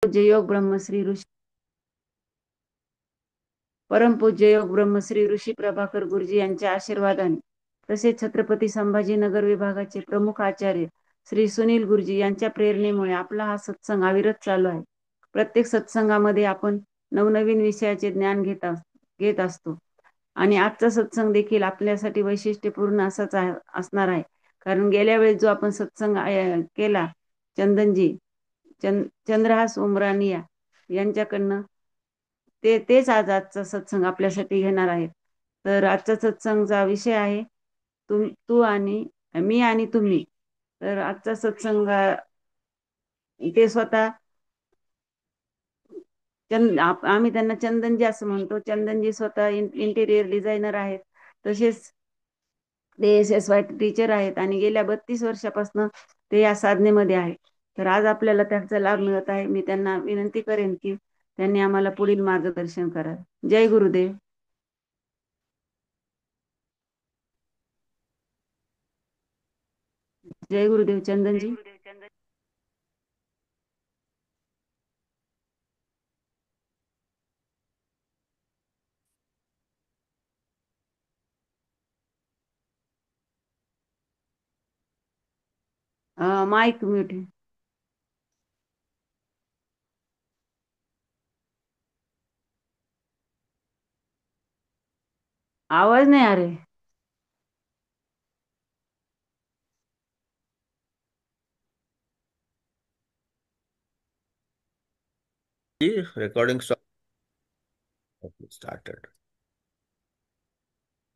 पूज्य योग ब्रह्मश्री ऋषी परमपूज्य योग ब्रह्मश्री ऋषी प्रभाकर गुरुजी यांच्या आशीर्वादाने तसेच छत्रपती संभाजीनगर विभागाचे प्रमुख आचार्य श्री सुनील गुरुजी यांच्या प्रेरणेमुळे आपला हा सत्संग अविरत चालू आहे. प्रत्येक सत्संगामध्ये आपण नवनवीन विषयाचे ज्ञान घेत असतो आणि आजचा सत्संग देखील आपल्यासाठी वैशिष्ट्यपूर्ण असाच असणार आहे. कारण गेल्या वेळेस जो आपण सत्संग केला चंदनजी चंद्रहास उमरानिया यांच्याकडनं तेच आजचा सत्संग आपल्यासाठी घेणार आहेत. तर आजचा सत्संगचा विषय आहे तू आणि मी आणि तुम्ही. तर आजचा सत्संग ते स्वतः आम्ही त्यांना चंदनजी असं म्हणतो. चंदनजी स्वतः इंटिरियर डिझायनर आहेत. तसेच ते SSY टीचर आहेत आणि गेल्या 32 वर्षापासून ते या साधनेमध्ये आहेत. तर आज आपल्याला त्यांचा लाभ मिळत आहे. मी त्यांना विनंती करेन की त्यांनी आम्हाला पुढील मार्गदर्शन करावे. जय गुरुदेव. जय गुरुदेव चंदनजी. माइक म्यूट है. आवाज नहीं आ रही. जी recording started.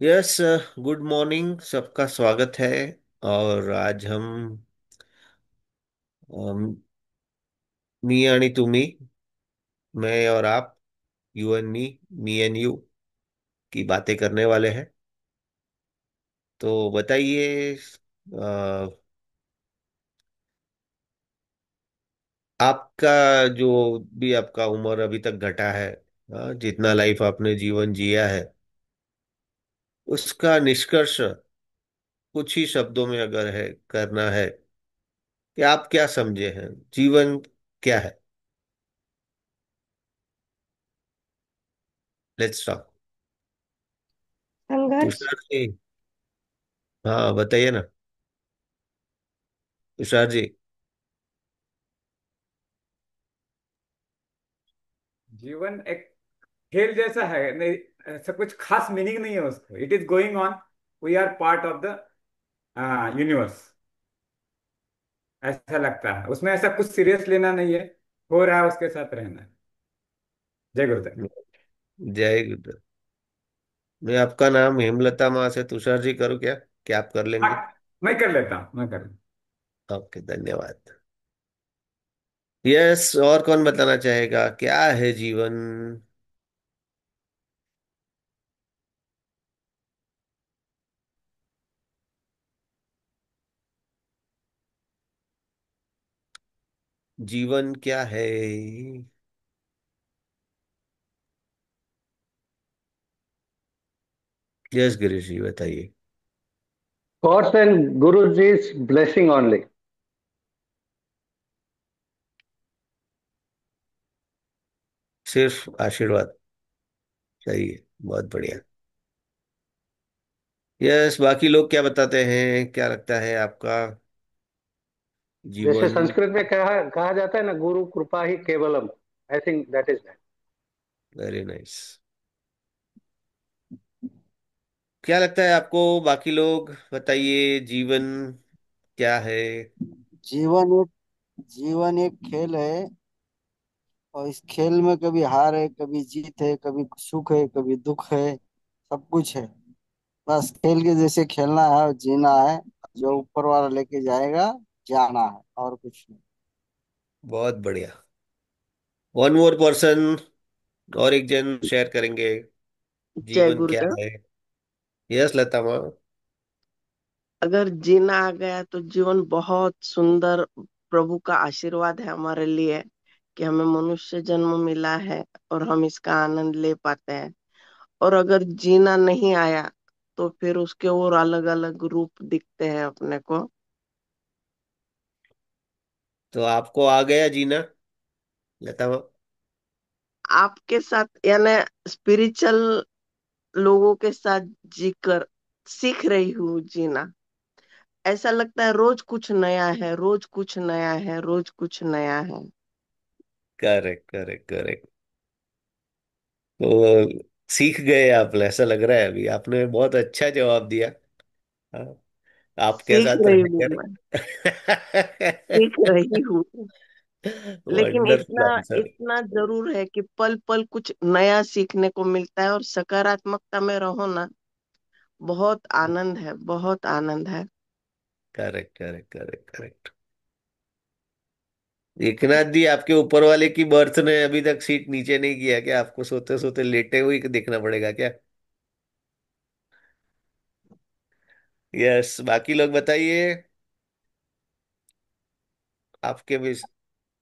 Yes, good morning, सबका स्वागत है। और आज हम मी आणि तुम्ही, मैं और आप, you and me and you की बातें करने वाले हैं। तो बताइए, आपका जो भी आपका उम्र अभी तक घटा है, जितना लाइफ आपने जीवन जिया है, उसका निष्कर्ष कुछ ही शब्दों में अगर है करना है कि आप क्या समझे हैं, जीवन क्या है? Let's talk. संघर्ष। तुषार जी, हाँ बताइए ना। तुषार जी। जीवन एक खेल जैसा है, नहीं ऐसा कुछ खास मीनिंग नहीं है उसको। It is going on, we are part of the universe. ऐसा लगता है उसमें, ऐसा कुछ सीरियस लेना नहीं है, हो रहा है उसके साथ रहना है। जय गुरुदेव। जय गुरु। मैं आपका नाम हेमलता माँ से तुषार जी करूँ क्या? क्या आप कर हाँ, लेंगे? मैं कर लेता हूँ, मैं कर लेता ओके, धन्यवाद। यस, और कौन बताना चाहेगा क्या है जीवन? जीवन क्या है? यस गिरीश जी, बताइए। God's and Guruji's blessing only. सिर्फ आशीर्वाद। सही है, बहुत बढ़िया। यस, बाकी लोग क्या बताते हैं, क्या लगता है आपका जैसे जीवन? संस्कृत में कहा जाता है ना, गुरु कृपा ही केवलम। I think that is that. Very nice. क्या लगता है आपको, बाकी लोग बताइए, जीवन क्या है? जीवन एक जीवन एक खेल है। और इस खेल में कभी हार है, कभी जीत है, कभी सुख है, कभी दुख है। सब कुछ है। बस खेल के जैसे खेलना है और जीना है। जो ऊपर वाला लेके जाएगा, जाना है, और कुछ नहीं। बहुत बढ़िया। वन मोर पर्सन, और एक जन शेयर करेंगे जय जीवन क्या गुरुदेव। है। यस लता माँ। अगर जीना आ गया तो जीवन बहुत सुंदर, प्रभु का आशीर्वाद है हमारे लिए कि हमें मनुष्य जन्म मिला है और हम इसका आनंद ले पाते हैं। और अगर जीना नहीं आया तो फिर उसके और अलग अलग रूप दिखते हैं अपने को। तो आपको आ गया जीना? लता मैम। आपके साथ यानी स्पिरिचुअल लोगों के साथ जीकर सीख रही हूँ जीना। ऐसा लगता है रोज कुछ नया है, रोज कुछ नया है, रोज कुछ नया है। Correct correct correct. तो सीख गए आप, ऐसा लग रहा है अभी आपने बहुत अच्छा जवाब दिया। हाँ, आपके सीख साथ रही हूँ रहकर। मैं, सीख रही हूँ। लेकिन वंडरफुल इतना आंसर। इतना जरूर है कि पल पल कुछ नया सीखने को मिलता है, और सकारात्मकता में रहो ना, बहुत आनंद है, बहुत आनंद है। Correct correct correct correct. Eknath ji, आपके ऊपर वाले की बर्थ ने अभी तक सीट नीचे नहीं किया क्या? आपको सोते सोते लेटे हुए ही देखना पड़ेगा क्या? यस, बाकी लोग बताइए। आपके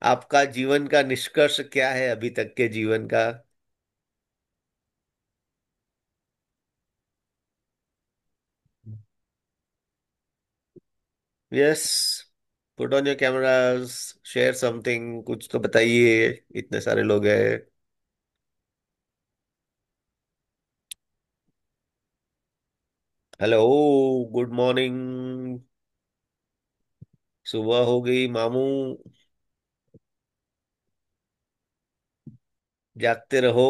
आपका जीवन का निष्कर्ष क्या है अभी तक के जीवन का? Yes, put on your cameras, share something, कुछ तो बताइए, इतने सारे लोग हैं। Hello, good morning. सुबह हो गई मामू। जागते रहो।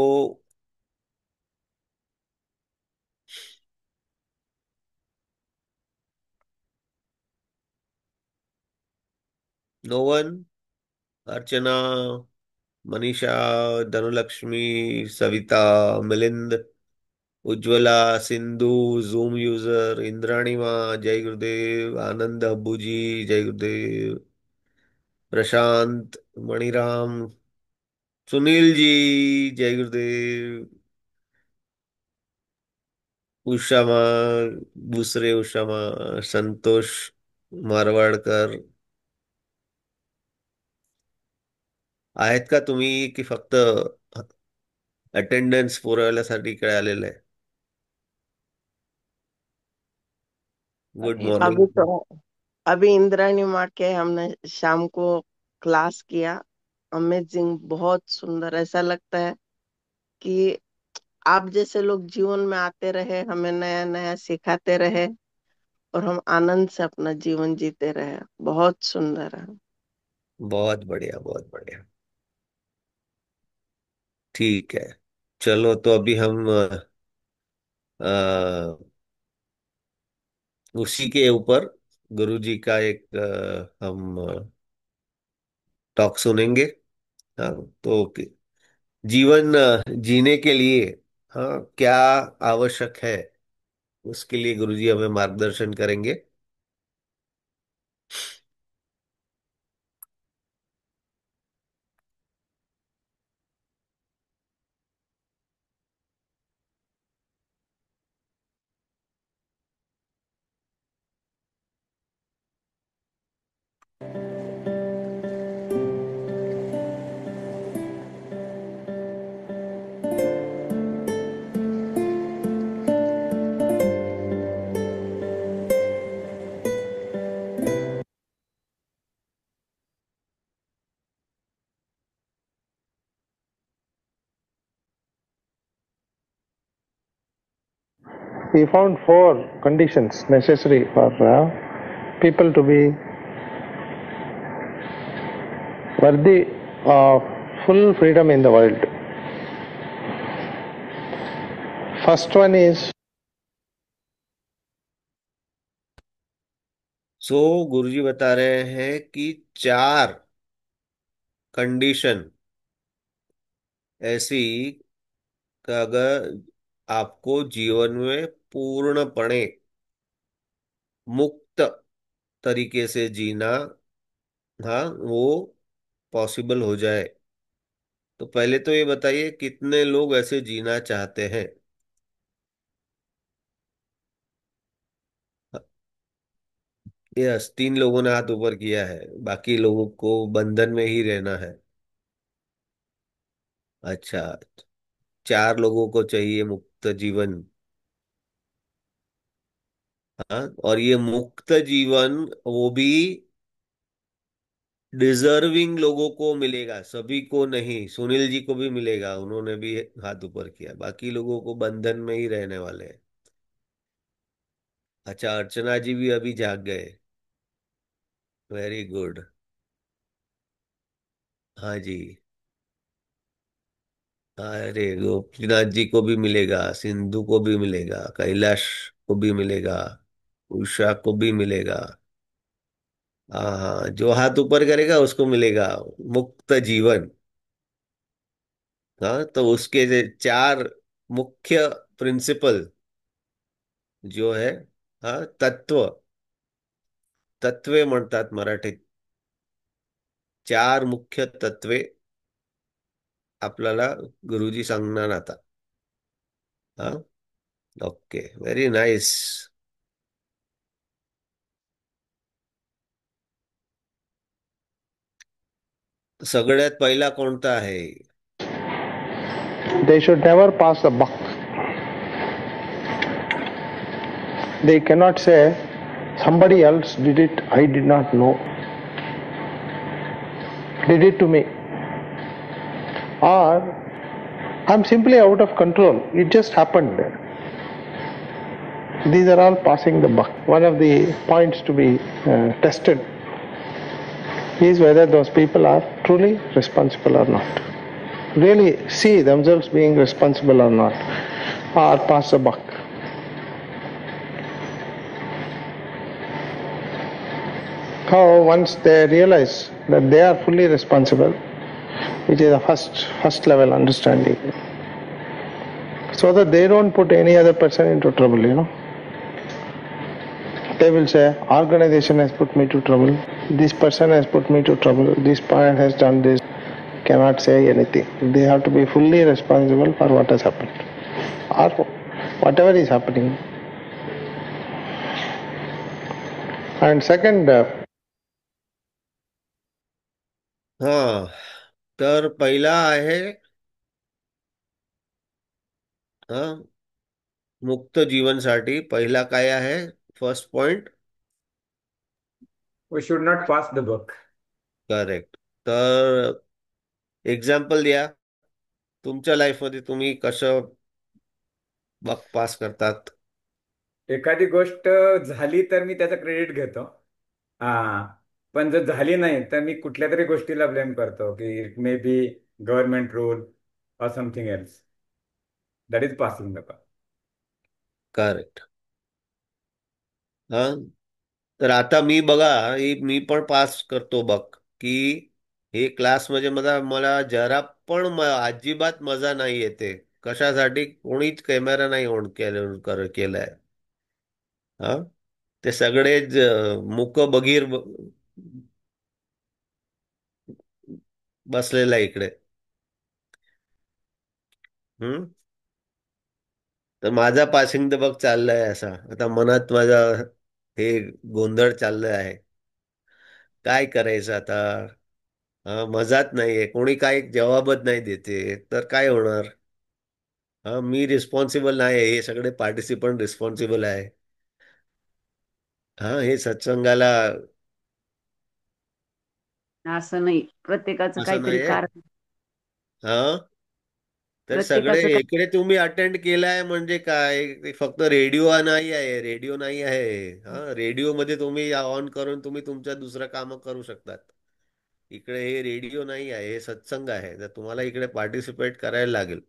No one? Archana, Manisha, Dhanulakshmi, Savita, Milind, Ujjwala, Sindhu, zoom user, Indrani माँ, जय गुरुदेव, आनंद अब्बू जी, जय गुरुदेव, प्रशांत, मणिराम, सुनील जी, जय गुरुदेव, उषा माँ, दूसरे उषा माँ, संतोष मारवाडकर, आहेत का तुम्ही की फक्त अटेंडन्स पुरवण्यासाठी इकडे आलेलं आहे? गुड अभी मॉर्निंग। तो अभी इंद्राणी माँ के हमने शाम को क्लास किया। अमेजिंग, बहुत सुंदर। ऐसा लगता है कि आप जैसे लोग जीवन में आते रहे, हमें नया नया सिखाते रहे, और हम आनंद से अपना जीवन जीते रहे। बहुत सुंदर है। बहुत बढ़िया बहुत बढ़िया। ठीक है, चलो तो अभी हम उसी के ऊपर गुरु जी का एक हम टॉक सुनेंगे। हाँ, तो जीवन जीने के लिए, हाँ, क्या आवश्यक है, उसके लिए गुरु जी हमें मार्गदर्शन करेंगे। We found four conditions necessary for people to be worthy of full freedom in the world. First one is so गुरु जी बता रहे हैं कि चार कंडीशन ऐसी कि अगर आपको जीवन में पूर्णपणे मुक्त तरीके से जीना, हाँ, वो पॉसिबल हो जाए, तो पहले तो ये बताइए कितने लोग ऐसे जीना चाहते हैं? यस, तीन लोगों ने हाथ ऊपर किया है, बाकी लोगों को बंधन में ही रहना है। अच्छा, चार लोगों को चाहिए मुक्त जीवन। हाँ, और ये मुक्त जीवन वो भी डिजर्विंग लोगों को मिलेगा, सभी को नहीं। सुनील जी को भी मिलेगा, उन्होंने भी हाथ ऊपर किया। बाकी लोगों को बंधन में ही रहने वाले हैं। अच्छा, अर्चना जी भी अभी जाग गए। Very good. हाँ जी। अरे गोपीनाथ जी को भी मिलेगा, सिंधु को भी मिलेगा, कैलाश को भी मिलेगा, उषा को भी मिलेगा। हाँ हाँ, जो हाथ ऊपर करेगा उसको मिलेगा मुक्त जीवन। हाँ, तो उसके जे चार मुख्य प्रिंसिपल जो है, हाँ, तत्व, तत्वे म्हणतात मराठीत। चार मुख्य तत्वे आपल्याला गुरुजी सांगणार आता। हाँ, ओके, व्हेरी नाईस। सगळ्यात पहिला कोणता आहे? They should never pass the buck. They cannot say, somebody else did it, I did not know. Did it to me. Or, I'm simply out of control. It just happened. These are all passing the buck. One of the points to be tested is whether those people are truly responsible or not. Really see themselves being responsible or not, or pass the buck. How once they realize that they are fully responsible, which is a first level understanding, so that they don't put any other person into trouble. They will say, organization has put me to trouble, this person has put me to trouble, this parent has done this. Cannot say anything. They have to be fully responsible for what has happened or whatever is happening. And second, हा, तर पहिला आहे, हा, मुक्त जीवनसाठी पहिला काय आहे? First point, We should not pass the buck. Correct. तर एक्झाम्पल द्या, तुमच्या लाईफमध्ये तुम्ही कसं बक पास करतात? एखादी गोष्ट झाली तर मी त्याचं क्रेडिट घेतो. हा, पण जर झाली नाही तर मी कुठल्या तरी गोष्टीला ब्लेम करतो की it may be government rule और something else. That is passing the buck. Correct. हा, तर आता मी बघा, मी पण पास करतो बक, की हे क्लास म्हणजे मला मला जरा पण अजिबात मजा नाही येते. कशासाठी? कोणीच कॅमेरा नाही ऑन केलाय. हा, ते सगळेच मूक बगीर बसलेला आहे इकडे. हम्म. तर माझा पासिंग द बक चाललाय असा, आता मनात माझा हे गोंधळ चाललाय आहे. काय करायचं आता? हा, मजाच नाहीये, कोणी काय जवाबच नाही देते, तर काय होणार? हा, मी रिस्पॉन्सिबल नाही आहे, हे सगळे पार्टिसिपंट रिस्पॉन्सिबल आहे. हा, हे सत्संगाला असं नाही, प्रत्येकाचं असं काहीतरी नाहीये. कारण. हा, तर सगळे प्रत्येकाचं काय. इकडे तुम्ही अटेंड केलाय म्हणजे काय? ते फक्त रेडिओ नाही आहे, रेडिओ नाही आहे. हा, रेडिओ मध्ये तुम्ही ऑन करून तुम्ही तुमच्या दुसरं काम करू शकतात. इकडे हे रेडिओ नाही आहे, हे सत्संग आहे, तर तुम्हाला इकडे पार्टिसिपेट करायला लागेल.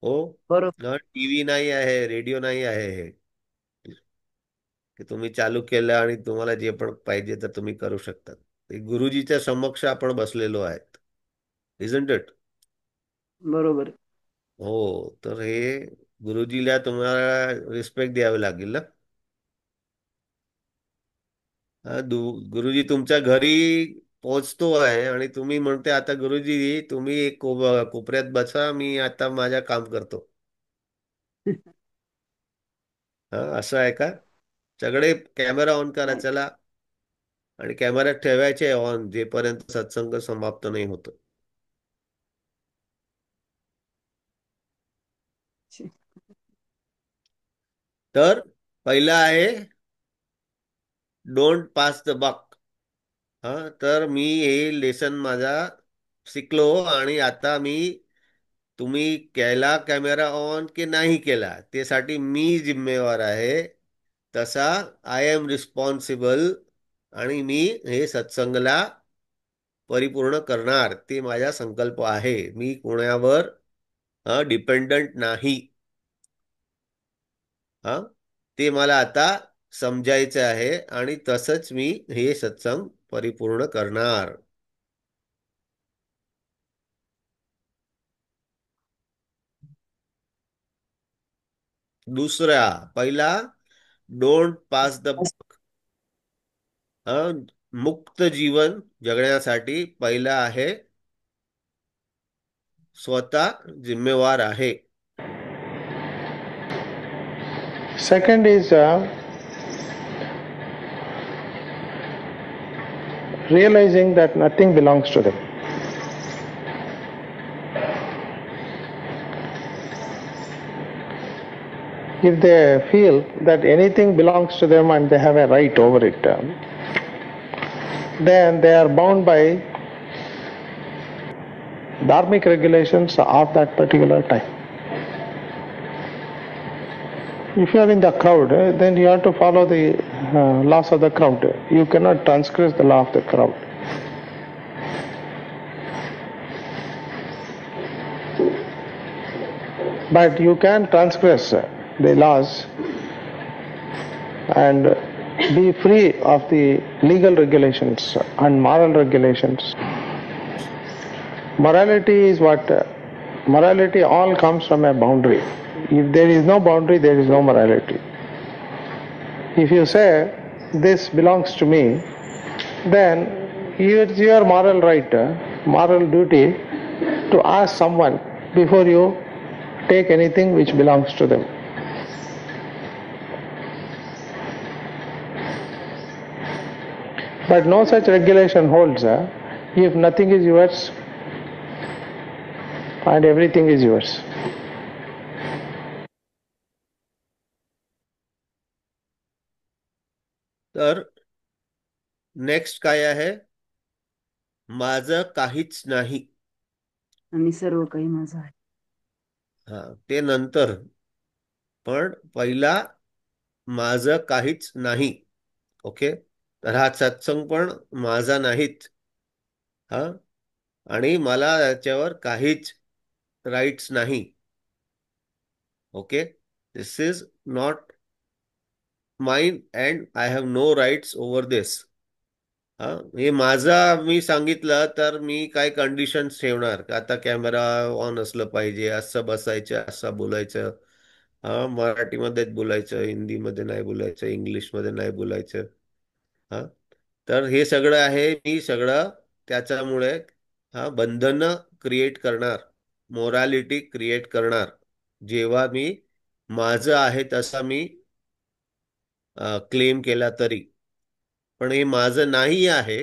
हो. बरोबर. टीव्ही नाही आहे, रेडिओ नाही आहे हे, की तुम्ही चालू केलं आणि तुम्हाला जे पण पाहिजे तर तुम्ही करू शकता. ते गुरुजीच्या समक्ष आपण बसलेलो आहेत, इजंट इट? बरोबर. हो, तर हे गुरुजीला तुम्हाला रिस्पेक्ट द्यावी लागेल ना. हा, गुरुजी तुमच्या घरी पोहोचतो आहे आणि तुम्ही म्हणते, आता गुरुजी तुम्ही एक कोपऱ्यात बसा, मी आता माझ्या काम करतो. हा, असं आहे का? सगळे कॅमेरा ऑन करा चला, आणि कॅमेरा ठेवायचे ऑन जेपर्यंत सत्संग समाप्त नाही होत. तर पहिला आहे, डोंट पास द बक. हा, तर मी हे लेसन माझा शिकलो आणि आता तुम्ही केला कॅमेरा ऑन की नाही केला त्यासाठी मी जिम्मेवार आहे. तसा आय एम रिस्पॉन्सिबल आणि मी हे सत्संगला परिपूर्ण करणार ते माझा संकल्प आहे. मी कोणावर डिपेंडंट नाही. हा, ते मला आता समजायचं आहे आणि तसंच मी हे सत्संग परिपूर्ण करणार. दुसरा, पहिला, डोंट पास द बक. मुक्त जीवन जगण्यासाठी पहिला आहे स्वतः जिम्मेवार आहे. Second is realizing that nothing belongs to them. If they feel that anything belongs to them and they have a right over it, then they are bound by dharmic regulations of that particular time. If you are in the crowd, then you have to follow the laws of the crowd. You cannot transgress the law of the crowd. But you can transgress the laws and be free of the legal regulations and moral regulations. Morality is what? Morality all comes from a boundary. If there is no boundary, there is no morality. If you say, this belongs to me, then it's your moral right, moral duty to ask someone before you take anything which belongs to them. But no such regulation holds. If nothing is yours and everything is yours. तर next काय आहे? माझं काहीच नाही. आणि सर्व काही माझं आहे. हा, ते नंतर. पण पहिला माझं काहीच नाही. ओके, तर हा सत्संग पण माझा नाहीत. हा, आणि मला याच्यावर काहीच राईट्स नाही. Okay, this is not mine and I have no rights over this. हा, हे माझा मी सांगितलं तर मी काय कंडिशन्स ठेवणार का? आता कॅमेरा ऑन असलं पाहिजे, असं बसायचं, असं बोलायचं, हा, मराठीमध्येच बोलायचं, हिंदीमध्ये नाही बोलायचं, इंग्लिशमध्ये नाही बोलायचं. हा, तर हे सगळं आहे, मी सगळं त्याच्यामुळे बंधन क्रिएट करणार, मोरालिटी क्रिएट करणार जेव्हा मी माझं आहे तसा मी क्लेम केला तरी. पण हे माझं नाही आहे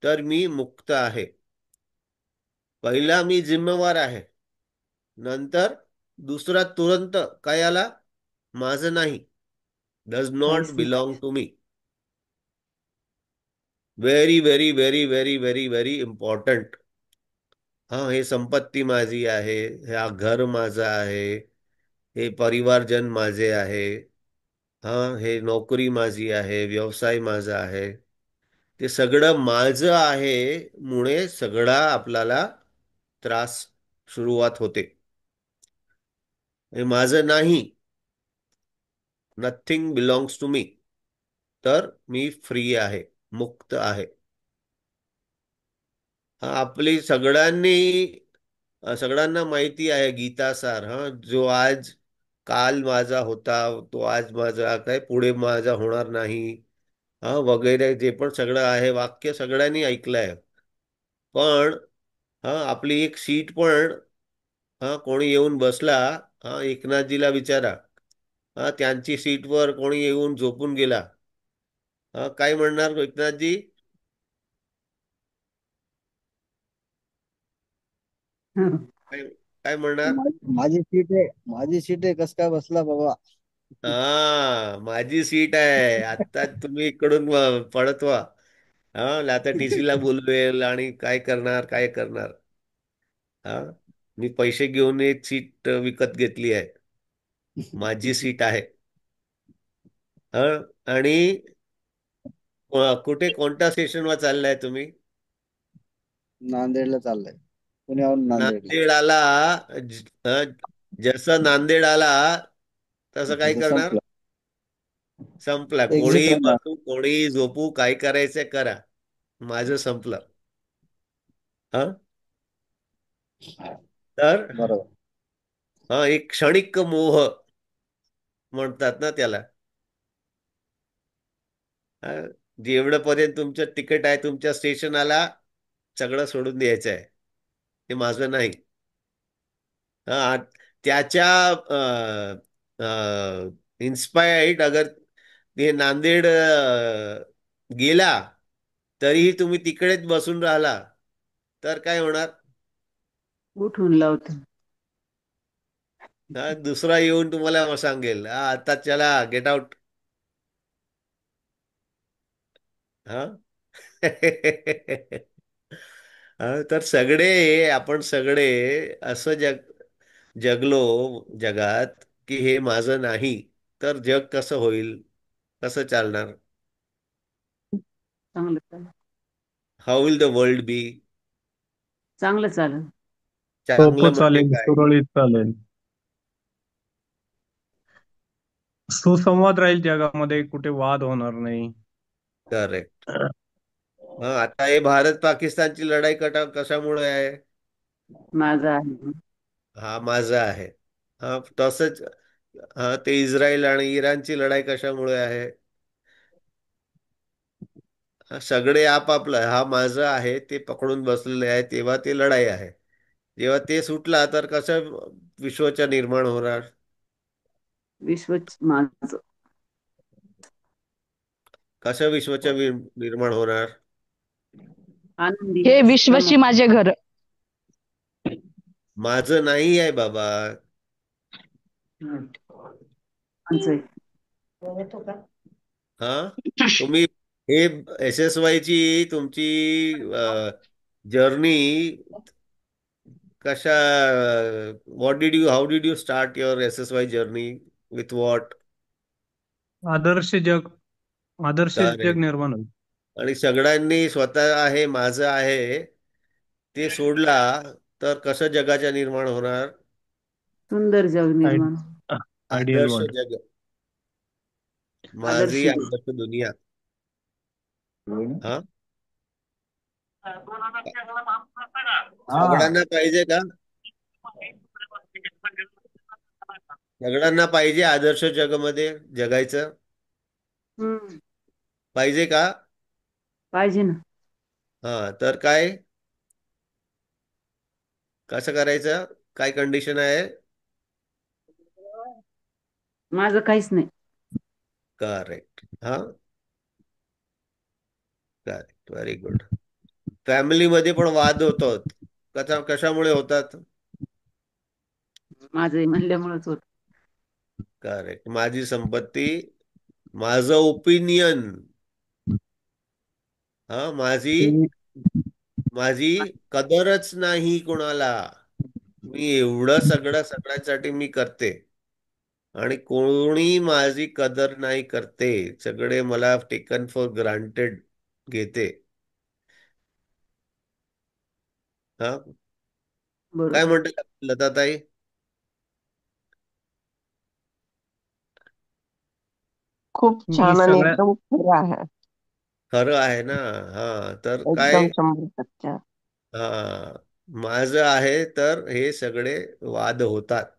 तर मी मुक्त आहे. पहिला मी जिम्मेवार आहे, नंतर दुसरा तुरंत काय आला? माझं नाही, डज नॉट काहीच नाही. Belong to me. Very very very very very very important. हा, हे संपत्ती माझी आहे, हा घर माझं आहे, हे परिवारजन माझे आहे, हा, हे नोकरी माझी आहे, व्यवसाय माझा आहे, ते सगळं माझं आहे. मुळे सगळा आपल्याला त्रास सुरुवात होते. हे माझं नाही, नथिंग बिलॉंग्स टू मी, तर मी फ्री आहे, मुक्त आहे. हा, आपली सगळ्यांना माहिती आहे गीतासार. हा, जो आज काल माझा होता तो आज माझा काय पुढे माझा होणार नाही, हा, वगैरे जे पण सगळं आहे वाक्य सगळ्यांनी ऐकलंय. पण आपली एक सीट पण कोणी येऊन बसला, एकनाथजीला विचारा, त्यांची सीटवर कोणी येऊन झोपून गेला, काय म्हणणार एकनाथजी? हं. काय काय म्हणणार? माझी सीट आहे कस काय बसला बाबा. हा, माझी सीट आहे, आता तुम्ही इकडून पळत व्हा. हा, आता टीसीला बोलवेल आणि काय करणार काय करणार. हा, मी पैसे घेऊन एक सीट विकत घेतली आहे. माझी सीट आहे. हा, आणि कुठे कोणत्या स्टेशनवर चाललाय तुम्ही? नांदेडला चाललंय, पुण्याहून नांदेडला. नांदेड आला. जसं नांदेड आला तसं काय तसं करणार? संपलं. संपला. एक्झिट कोणीही होणार. बसू कोणीही झोपू, काय करायचंय करा, माझं संपलं. हा, तर बरोबर. हा एक क्षणिक मोह म्हणतात ना त्याला. हा, जेवढं पर्यंत तुमचं तिकीट आहे तुमच्या स्टेशनाला, सगळं सोडून द्यायचं आहे. ते माझं नाही. हा, त्याच्या इन्स्पायर्ड अगर ते नांदेड गेला तरीही तुम्ही तिकडेच बसून राहिला तर काय होणार? उठून लावतो. हा, दुसरा येऊन तुम्हाला सांगेल, हा आता चला गेट आउट. हा. हा, तर सगळे आपण सगळे असं जगलो जगात की हे माझं नाही, तर जग कसं होईल, कसं चालणार? चांगलं चालेल. हाऊ विल द वर्ल्ड बी? चांगलं चालेल. चांगलं सोपं म्हणजे चालेल, काय? सुरळीत चालेल, सुसंवाद राहील जगामध्ये, कुठे वाद होणार नाही. करेक्ट. हा, आता हे भारत पाकिस्तानची लढाई कशामुळे आहे? माझं आहे. हा, माझा आहे. हा, तसंच. हा, ते इस्रायल आणि इराणची लढाई कशामुळे आहे? हा, सगळे आपापलं हा माझं आहे ते पकडून बसलेले आहे, तेव्हा ते लढाई आहे. जेव्हा ते सुटला तर कसं विश्वच्या निर्माण होणार? विश्वच माझं. कसं विश्वच्या निर्माण होणार? आनंदी हे विश्वची माझे घर. माझं नाही आहे बाबा. आमचं आहे. हा, तुम्ही हे SSY ची तुमची जर्नी कशा, how did you start your SSY journey, with what? आदर्श जग, आदर्श जग निर्माण होईल. आणि सगळ्यांनी स्वतः आहे माझं आहे ते सोडला तर कसं जगाच्या निर्माण होणार? सुंदर जग निर्माण. आयडियल आदर्श वर्ल्ड. जग, आदर्श माझी जग. आदर्श दुनिया. हा, सगळ्यांना पाहिजे का? सगळ्यांना पाहिजे आदर्श जगामध्ये जगायचं? हम्म. पाहिजे का? पाहिजे ना. हा, तर काय, कसं करायचं, काय कंडिशन आहे? माझं काहीच नाही. करेक्ट. हा, करेक्ट, व्हेरी गुड. फॅमिलीमध्ये पण वाद होतात, कशामुळे होतात? माझं म्हणल्यामुळेच होत. करेक्ट. माझी संपत्ती, माझं ओपिनियन. हा, माझी माझी कदरच नाही कोणाला. मी एवढं सगळं सगळ्यांसाठी मी करते आणि कोणी माझी कदर नाही करते, सगळे मला टेकन फॉर ग्रांटेड घेते. हा, काय बरोबर. म्हणतात लताताई? खूप मी छान आणि सगळ्या एकदम खरं आहे. खरं आहे ना. हा, तर काय, एकदम 100%. हा, माझं आहे तर हे सगळे वाद होतात.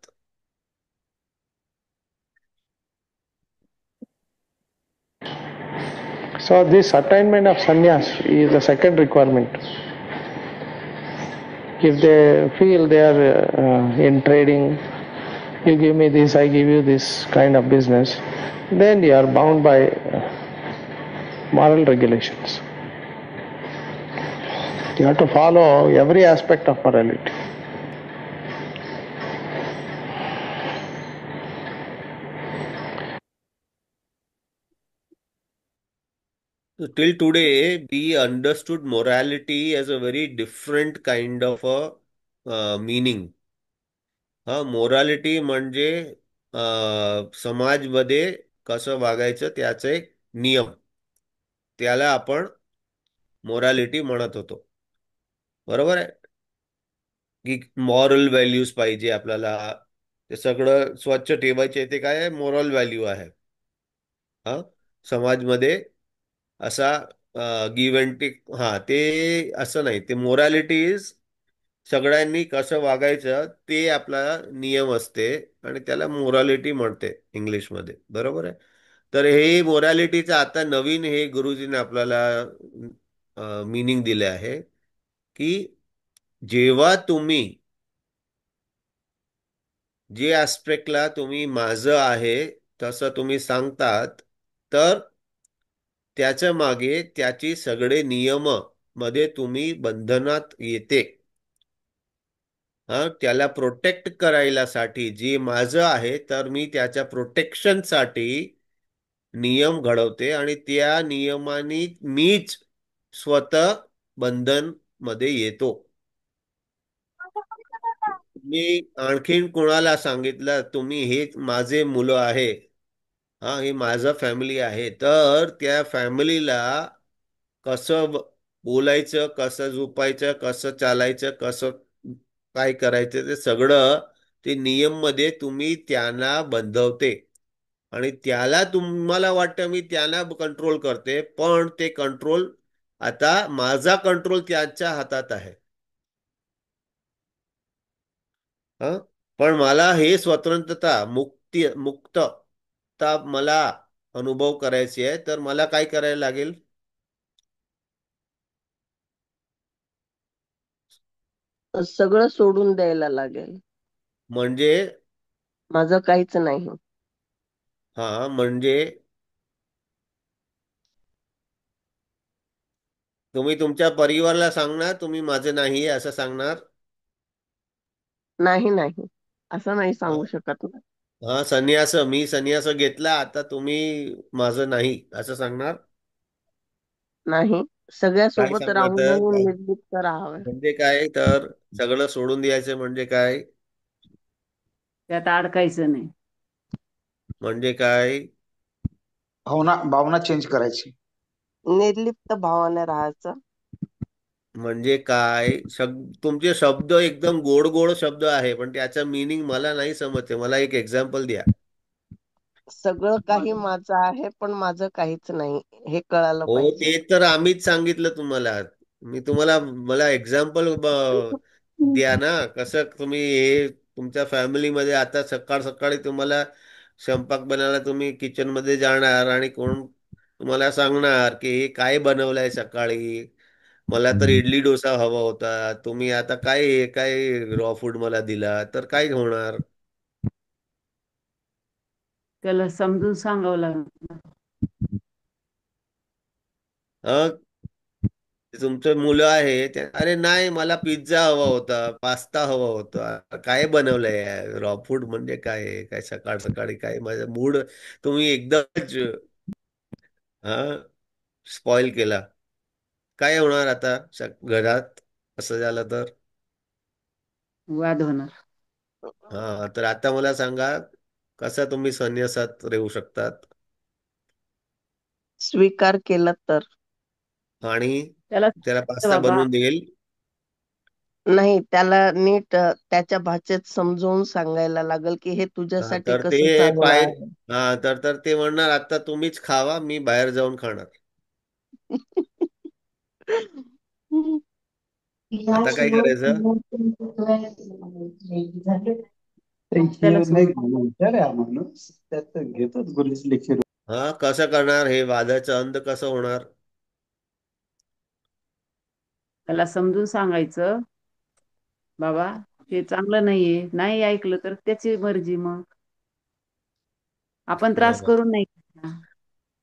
So this attainment of sannyas is the second requirement. If they feel they are in trading, you give me this, I give you this kind of business, then you are bound by moral regulations. You have to follow every aspect of morality. Till today, we understood morality as a very different kind of a meaning. हा, morality म्हणजे समाजमध्ये कसं वागायचं त्याचे एक नियम, त्याला आपण morality म्हणत होतो. बरोबर आहे की मॉरल व्हॅल्यूज पाहिजे आपल्याला, ते सगळं स्वच्छ ठेवायचे, ते काय आहे, मॉरल व्हॅल्यू आहे. हा, समाजमध्ये असा गिव्ह अँड टेक, हा ते असं नाही, ते मोरॅलिटी इज सगळ्यांनी कसं वागायचं ते आपला नियम असते, आणि त्याला मोरॅलिटी म्हणते इंग्लिशमध्ये. बरोबर आहे. तर हे मोरॅलिटीचं आता नवीन हे गुरुजीने आपल्याला मिनिंग दिले आहे, की जेव्हा तुम्ही जे ऍस्पेक्टला तुम्ही माझं आहे तसं तुम्ही सांगतात, तर त्याच्या मागे त्याची सगळे नियम मध्ये तुम्ही बंधनात येते. हा, त्याला प्रोटेक्ट करायला साठी जे माझं आहे, तर मी त्याच्या प्रोटेक्शनसाठी नियम घडवते, आणि त्या नियमाने मीच स्वतः बंधन मध्ये येतो. मी आणखीन कोणाला सांगितलं तुम्ही हे माझे मुलं आहे, हा हे माझं फॅमिली आहे, तर त्या फॅमिलीला कसं बोलायचं, कसं झोपायचं, कसं चालायचं, कसं काय करायचं, ते सगळं ते नियम मध्ये तुम्ही त्यांना बंधवते. आणि त्याला तुम्हाला वाटतं मी त्यांना कंट्रोल करते, पण ते कंट्रोल आता माझा कंट्रोल त्याच्या हातात आहे. हं? पण मला हे स्वतंत्रता, मुक्तता मला अनुभव करायची आहे, तर मला काय करायला लागेल? सगळं सोडून द्यायला लागेल. म्हणजे माझं काहीच नाही. हा, म्हणजे तुम्ही तुमच्या परिवाराला सांगणार तुम्ही माझे नाही असं सांगणार? नाही नाही, असं नाही हा, सांगू शकत ना. हा, मी संन्यास घेतला, आता तुम्ही माझं नाही असं सांगणार? नाही, काय सगळ्यासोबत सांगणार तर राहूनही काय? निर्लिप्त राहावं. म्हणजे काय तर सगळं सोडून द्यायचं म्हणजे काय? त्यात अडकायचं नाही. म्हणजे काय? भावना भावना चेंज करायची. निर्लिप्त भावाने राहायचं. म्हणजे काय? तुमचे शब्द एकदम गोड गोड शब्द आहे, पण त्याचा मीनिंग मला नाही समजते. मला एक एक्झाम्पल द्या. सगळं काही माझं आहे पण माझं काहीच नाही, हे कळायला हो, पाहिजे. ते तर आम्हीच सांगितलं तुम्हाला. मी तुम्हाला, मला एक्झाम्पल द्या ना, कसं तुम्ही हे तुमच्या फॅमिलीमध्ये आता सकाळ सकाळी तुम्हाला स्वयंपाक बनायला तुम्ही किचन मध्ये जाणार, आणि कोण तुम्हाला सांगणार की हे काय बनवलंय सकाळी, मला तर इडली डोसा हवा होता, तुम्ही आता काय हे काय रॉ फूड मला दिला, तर काय होणार? त्याला समजून सांगावं लागेल. अ तुमचे मुलं आहे अरे नाही मला पिझ्झा हवा होता, पास्ता हवा होता, काय बनवलंय रॉ फूड म्हणजे काय आहे? काय सकाळ सकाळी काय माझा मूड तुम्ही एकदमच हा स्पॉइल केला. काय होणार आता घरात असं झालं तर? वाद होणार. हा, तर आता मला सांगा कसं तुम्ही संन्यासात राहू शकतात? स्वीकार केलं तर. आणि त्याला त्याला सांगायचं पास्ता बाबा, बनवून देईल? नाही, त्याला नीट त्याच्या भाषेत समजावून सांगायला लागेल की हे हा, तुझ्यासाठी तर ते कसं चांगलं पाय आहे. हा, तर ते म्हणणार आता तुम्हीच खावा, मी बाहेर जाऊन खाणार. आता काय करायचं? त्याला नाही समजून हुशार आहे हा माणूस, त्यात घेतोच गुरुजी लेक्चर. हा, कसं करणार? हे वादाचा अंत कसं होणार? त्याला समजून सांगायचं, बाबा हे चांगलं नाहीये, नाही ऐकलं तर त्याची मर्जी. मग आपण त्रास करून नाही खायचा.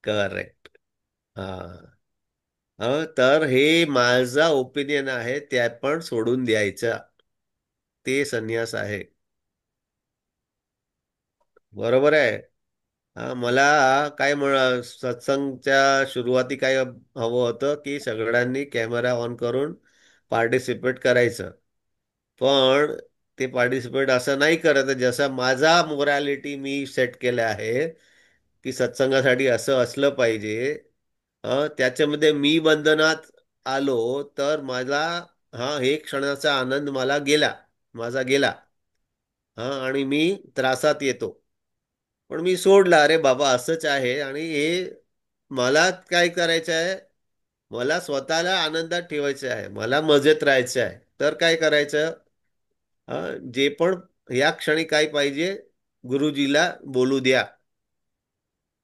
करेक्ट. हा, तर हे माझा ओपिनियन आहे, त्या पण सोडून द्यायचं, ते संन्यास आहे. बरोबर आहे. मला काय सत्संगच्या सुरुवाती काय हवं होतं की सगळ्यांनी कॅमेरा ऑन करून पार्टिसिपेट करायचं. पण ते पार्टिसिपेट असं नाही करत आहे. जसं माझा मोरॅलिटी मी सेट केलं आहे की सत्संगासाठी असं असलं पाहिजे. त्याच्यामध्ये मी बंधनात आलो तर माझा एक क्षणाचा आनंद माझा गेला. आणि मी त्रासात येतो. पण मी सोडला, अरे बाबा असंच आहे आणि हे मला काय करायचं आहे, मला स्वतःला आनंदात ठेवायचं आहे, मला मजेत राहायचं आहे. तर काय करायचं, जे पण या क्षणी काय पाहिजे गुरुजीला बोलू द्या.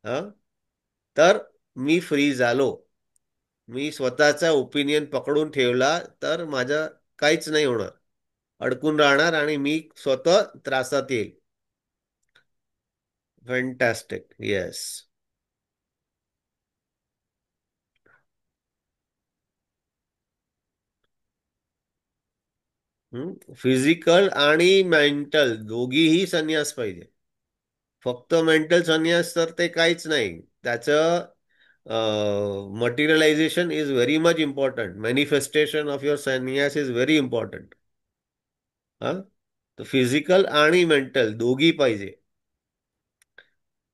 हं? तर मी फ्री झालो. मी स्वतःचा ओपिनियन पकडून ठेवला तर माझं काहीच नाही होणार, अडकून राहणार आणि मी स्वतः त्रासात येईल. फॅन्टॅस्टिक. येस. फिजिकल आणि मेंटल दोघीही संन्यास पाहिजे. फक्त मेंटल संन्यास तर ते काहीच नाही. त्याचं materialization is very much important. Manifestation of your संन्यास इज व्हेरी इम्पॉर्टंट. हा, तर फिजिकल आणि मेंटल दोघी पाहिजे.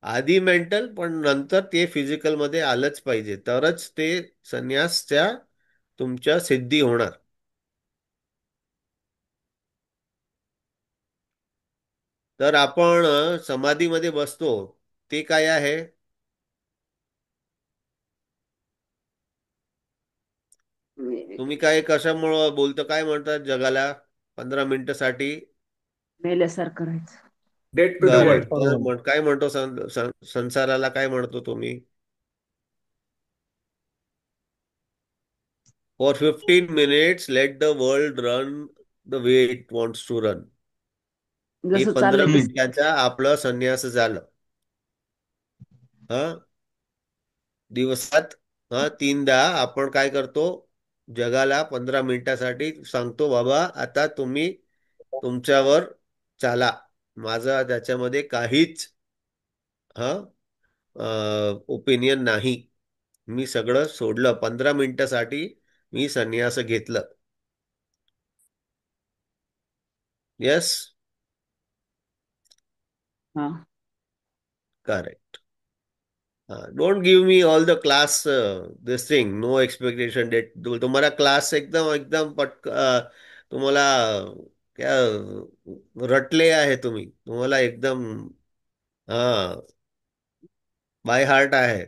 आधी मेंटल पण नंतर ते फिजिकल मध्ये आलंच पाहिजे, तरच ते संन्यासच्या तुमच्या सिद्धी होणार. तर आपण समाधीमध्ये बसतो ते काय आहे? तुम्ही काय कशामुळं बोलतो, काय म्हणतात जगाला 15 मिनिटासाठी? मेल्यासारखं राहायचं. Dead to the correct. World. काय म्हणतो संसाराला काय म्हणतो तुम्ही? For 15 minutes let the world run the way it wants to run. हे जसं 15 चाललंय तसं. मिनिटाचा आपलं संन्यास झालं. हा, दिवसात 3दा आपण काय करतो, जगाला 15 मिनिटासाठी सांगतो, बाबा आता तुम्ही तुमच्यावर चाला, माझा त्याच्यामध्ये काहीच ओपिनियन नाही. मी सगळं सोडलं, 15 मिनिटासाठी मी संन्यास घेतलं. येस. हा. Correct. Don't give me all the class this thing, no expectation that. तुम्हाला क्लास एकदम एकदम तुम्हाला क्या रटले आहे तुम्ही, तुम्हाला एकदम हा बाय हार्ट आहे.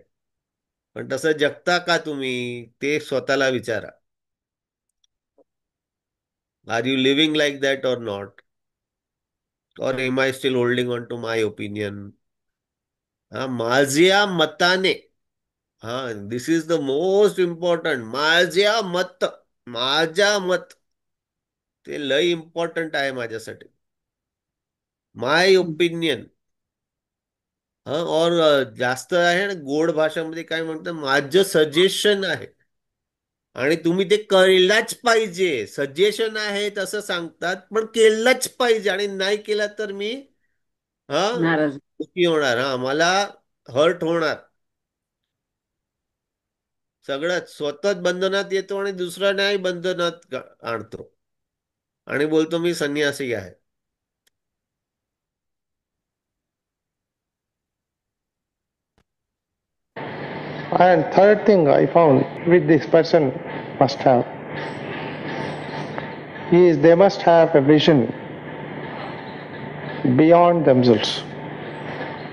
पण तसं जगता का तुम्ही ते स्वतःला विचारा. Are you living like that or not? और am I still holding on to my opinion? माझ्या मताने, this is the most important. माझ्या मत ते लय इम्पॉर्टंट आहे माझ्यासाठी. My opinion. और जास्त आहे ना गोड भाषामध्ये काय म्हणतात, माझं सजेशन आहे. आणि तुम्ही ते केलंच पाहिजे. सजेशन आहे तसं सांगतात, पण केलंच पाहिजे. आणि नाही केलं तर मी नाराज. दुःखी होणार, मला हर्ट होणार. सगळ्यात स्वतःच बंधनात येतो आणि दुसरा नाही बंधनात आणतो आणि बोलतो मी संन्यासी आहे. And third thing I found which this person must have is they must have a vision beyond themselves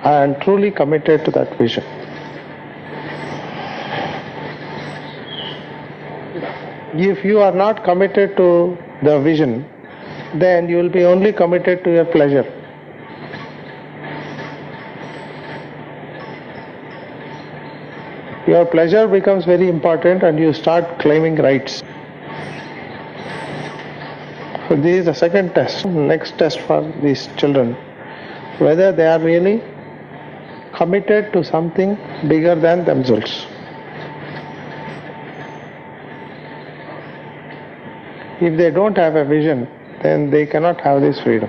and truly committed to that vision. If you are not committed to the vision, then you will be only committed to your pleasure. Your pleasure becomes very important and you start claiming rights. So this is the second test, next test for these children, whether they are really committed to something bigger than themselves. If they don't have a vision, then they cannot have this freedom.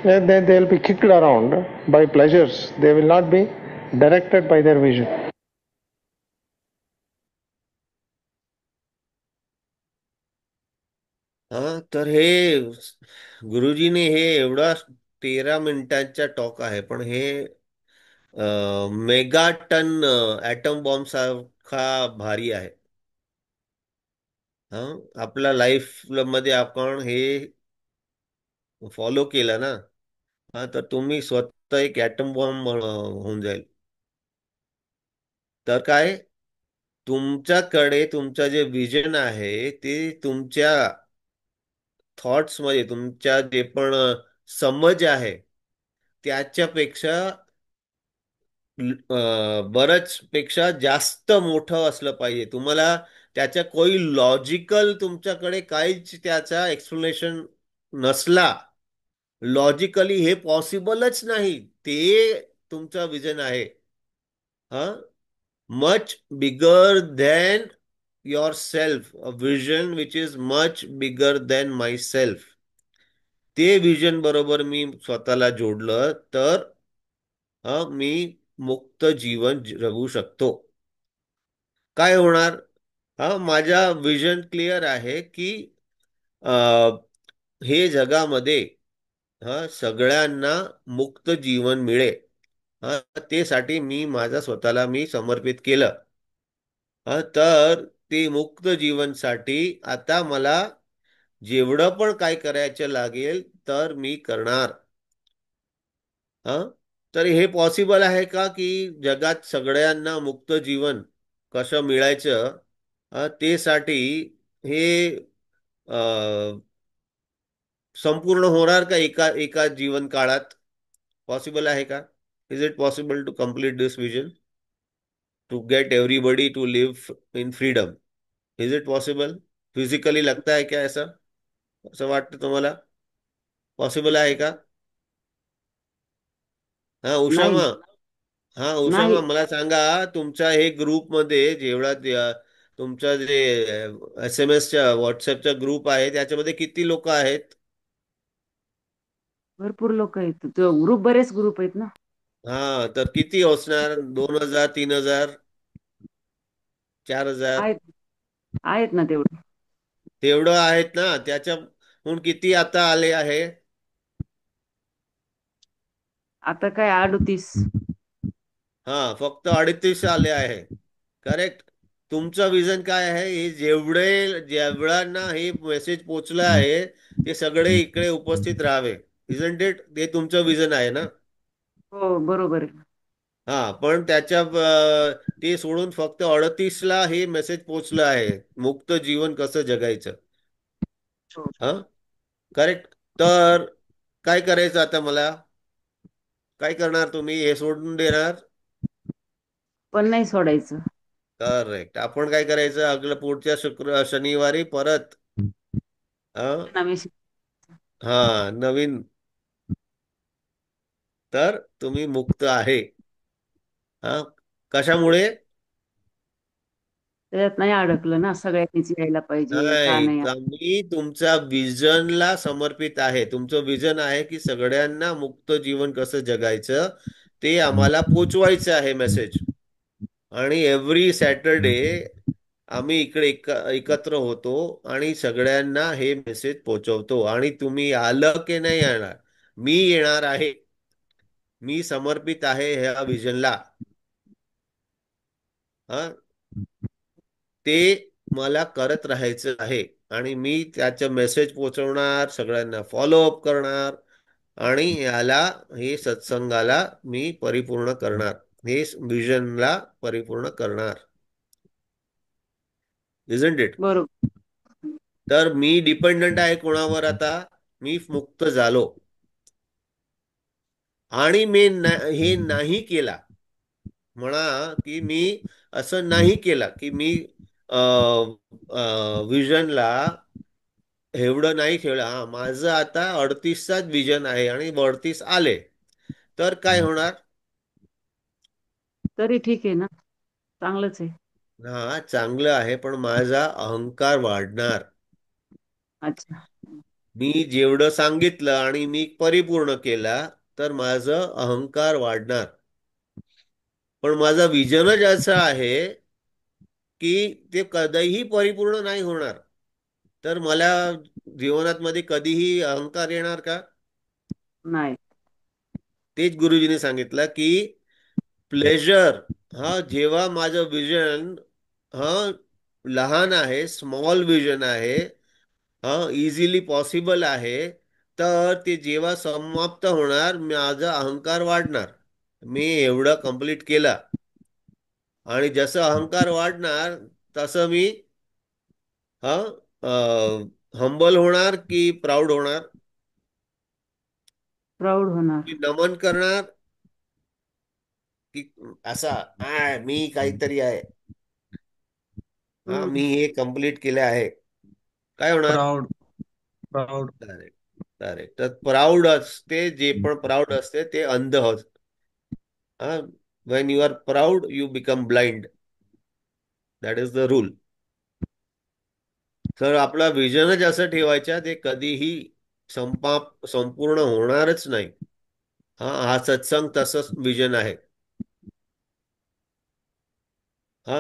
they'll be kicked around by pleasures. They will not be directed by their vision. हा तर हे गुरुजीने हे एवढा 13 मिनिटांचा talk आहे, पण हे mega ton item bomb सारखा भारी आहे. हा, आपल्या लाईफ मध्ये आपण हे फॉलो केलं ना, हा तर तुम्ही स्वतः एक ॲटम बॉम्ब होऊन जाईल. तर काय, तुमच्याकडे तुमचं जे विजन आहे ते तुमच्या थॉट्स मध्ये, तुमच्या जे पण समज आहे त्याच्यापेक्षा बरंच पेक्षा जास्त मोठं असलं पाहिजे. तुम्हाला त्याच्या काही लॉजिकल, तुमच्याकडे काहीच त्याचा एक्सप्लेनेशन नसला, लॉजिकली हे पॉसिबलच नाही, ते तुमचा विजन आहे. हा, much bigger than your self, a vision which is much bigger than my self. ते विजन बरोबर मी स्वतःला जोडलं तर मी मुक्त जीवन जगू शकतो. काय होणार? माझा विजन क्लिअर आहे की अ, हे जगामध्ये सगळ्यांना मुक्त जीवन मिळेल. ते साठी मी माझा स्वतःला मी समर्पित केलं. तर ते मुक्त जीवनसाठी आता मला जेवढं पण काय करायचं लागेल तर मी करणार. हा, तर हे पॉसिबल आहे का की जगात सगळ्यांना मुक्त जीवन कसं मिळायचं? ते साठी हे संपूर्ण होणार का एका एका जीवन काळात? पॉसिबल आहे का? Is it possible to complete this vision, to get everybody to live in freedom? Is it possible? Physically लगता है क्या ऐसा? असं वाटतं तुम्हाला? पॉसिबल आहे का? हा उषामा, नाही. उषामा नाही. मला सांगा, तुमच्या हे ग्रुपमध्ये जेवढा तुमचा जे SMS च्या व्हॉट्सअपचा ग्रुप आहे त्याच्यामध्ये किती लोक आहेत? भरपूर लोक आहेत, तो ग्रुप, बरेच ग्रुप आहेत ना. तर किती असणार? 2,000, 3,000, 4,000? आहेत. आहेत ना तेवढे. तेवढं आहेत ना? त्याच्याहून किती आता आले आहे? आता काय 38. फक्त 38 आले आहे. करेक्ट. तुमचं विजन काय आहे? हे जेवढ्यांना हे मेसेज पोचलं आहे ते सगळे इकडे उपस्थित राहावे. Isn't it? ते तुमचं विजन आहे ना? हो, बरोबर आहे. पण ते सोडून फक्त 38ला हे मेसेज पोचलं आहे, मुक्त जीवन कसं जगायचं. हो. हा, करेक्ट. तर काय करायचं आता मला? काय करणार तुम्ही? हे सोडून देणार? पण नाही सोडायचं. करेक्ट. आपण काय करायचं? पुढच्या शनिवारी परत हा नवीन. नवीन. तर तुम्ही मुक्त आहे. हा, कशामुळे? त्याच्यात नाही अडकलं ना, सगळ्यांनीच यायला पाहिजे का नाही नाही. का, मी तुमच्या विजनला समर्पित आहे. तुमचं विजन आहे की सगळ्यांना मुक्त जीवन कसं जगायचं ते आम्हाला पोचवायचं आहे मेसेज. आणि एव्हरी सॅटरडे आम्ही इकडे एकत्र होतो आणि सगळ्यांना हे मेसेज पोचवतो. आणि तुम्ही आलं की नाही येणार, मी येणार आहे. मी समर्पित आहे ह्या विजनला. हा, ते मला करत राहायचं आहे. आणि मी त्याचं मेसेज पोचवणार, सगळ्यांना फॉलोअप करणार आणि हे सत्संगाला मी परिपूर्ण करणार, हे विजनला परिपूर्ण करणार. Isn't it? बरोबर. तर मी डिपेंडंट आहे कोणावर आता? मी मुक्त झालो आणि मी हे नाही केला. म्हणा की मी असं नाही केलं की मी विजनला एवढं नाही ठेवलं. माझं आता 38चाच विजन आहे आणि 38 आले तर काय होणार? तरी ठीक आहे ना, चांगलंच आहे. चांगलं आहे, पण माझा अहंकार वाढणार. अच्छा. मी जेवढं सांगितलं आणि मी परिपूर्ण केला तर माझं अहंकार वाढणार. पण माझा विजनच असं आहे की ते कधीही परिपूर्ण नाही होणार. तर मला जीवनात मध्ये कधीही अहंकार येणार का? नाही. तेच गुरुजीने सांगितलं की प्लेजर, हा जेव्हा माझं विजन हा लहान आहे, स्मॉल विजन आहे, हा इझिली पॉसिबल आहे, तर ते जेव्हा समाप्त होणार माझा अहंकार वाढणार. मी एवढं कंप्लीट केलं आणि जसं अहंकार वाढणार तसं मी हा हंबल होणार की प्राऊड होणार? प्राऊड होणार. मी नमन करणार की असा मी काहीतरी आहे, हा हम्म. मी हे कंप्लीट केले आहे, काय होणार? प्राऊड. प्राऊड. करेक्ट. करेक्ट. तर प्राऊड असते, जे पण प्राऊड असते ते अंध होत. हा, when you are proud you become blind. That is the rule. तर आपला विजनच असं ठेवायचा ते कधीही संपूर्ण होणारच नाही. हा हा सत्संग तसंच विजन आहे. हा,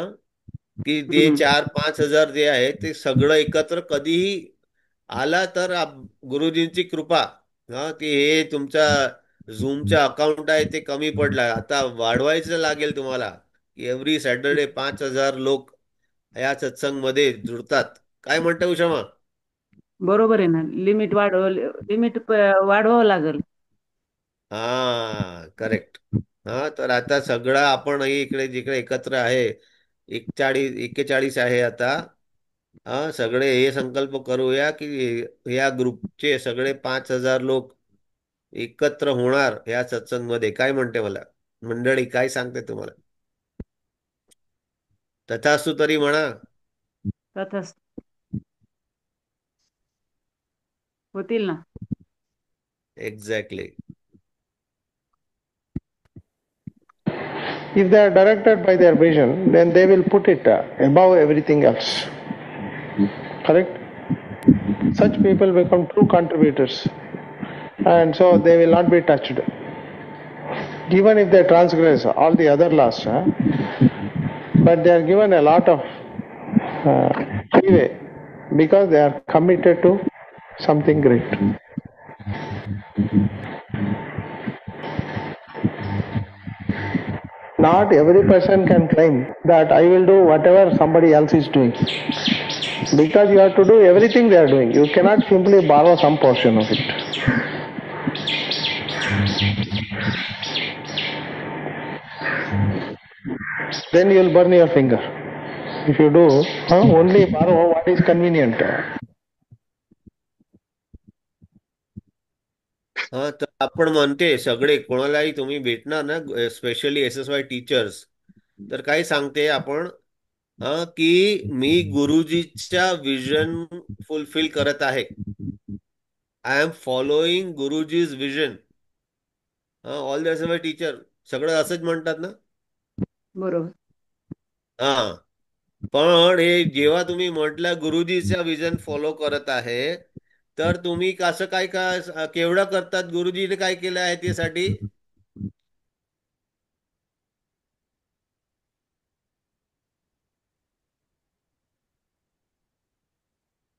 की ते हम्म. 4-5 हजार जे आहे ते सगळं एकत्र कधीही आला तर गुरुजींची कृपा. हा, की हे तुमचा झूमचा अकाउंट आहे ते कमी पडला, आता वाढवायचं लागेल तुम्हाला, की एव्हरी सॅटरडे 5,000 लोक या सत्संगमध्ये जुडतात. काय म्हणता उषमा? बरोबर आहे ना. लिमिट वाढवावं लागेल. हा, करेक्ट. हा, तर आता सगळं आपण इकडे जिकडे एकत्र आहे, 41 आहे आता. हा, सगळे हे संकल्प करूया की या ग्रुपचे सगळे 5,000 लोक एकत्र होणार या सत्संगमध्ये. काय म्हणते मला मंडळी, काय सांगते तुम्हाला? तथास्तु तरी म्हणा. तथाच होतील ना. Exactly. If they are directed by their vision, then they will put it above everything else. Correct? Such people become true contributors, and so they will not be touched. Even if they transgress all the other laws, but they are given a lot of leeway because they are committed to something great. Not every person can claim that I will do whatever somebody else is doing, because you have to do everything they are doing. You cannot simply borrow some portion of it. Then you will burn your finger. If you do, only borrow what is convenient. हा, तर आपण म्हणते सगळे कोणालाही तुम्ही भेटणार ना, specially SSY teachers, तर काय सांगते आपण, हा, की मी गुरुजीच्या विजन फुलफिल करत आहे. I am following Guruji's vision. All the SSY teacher सगळं असंच म्हणतात ना. बरोबर. हा, पण हे जेव्हा तुम्ही म्हटलं गुरुजीचा विजन फॉलो करत आहे, तर तुम्ही कसं काय का केवढं करतात? गुरुजीने काय केलं आहे त्यासाठी?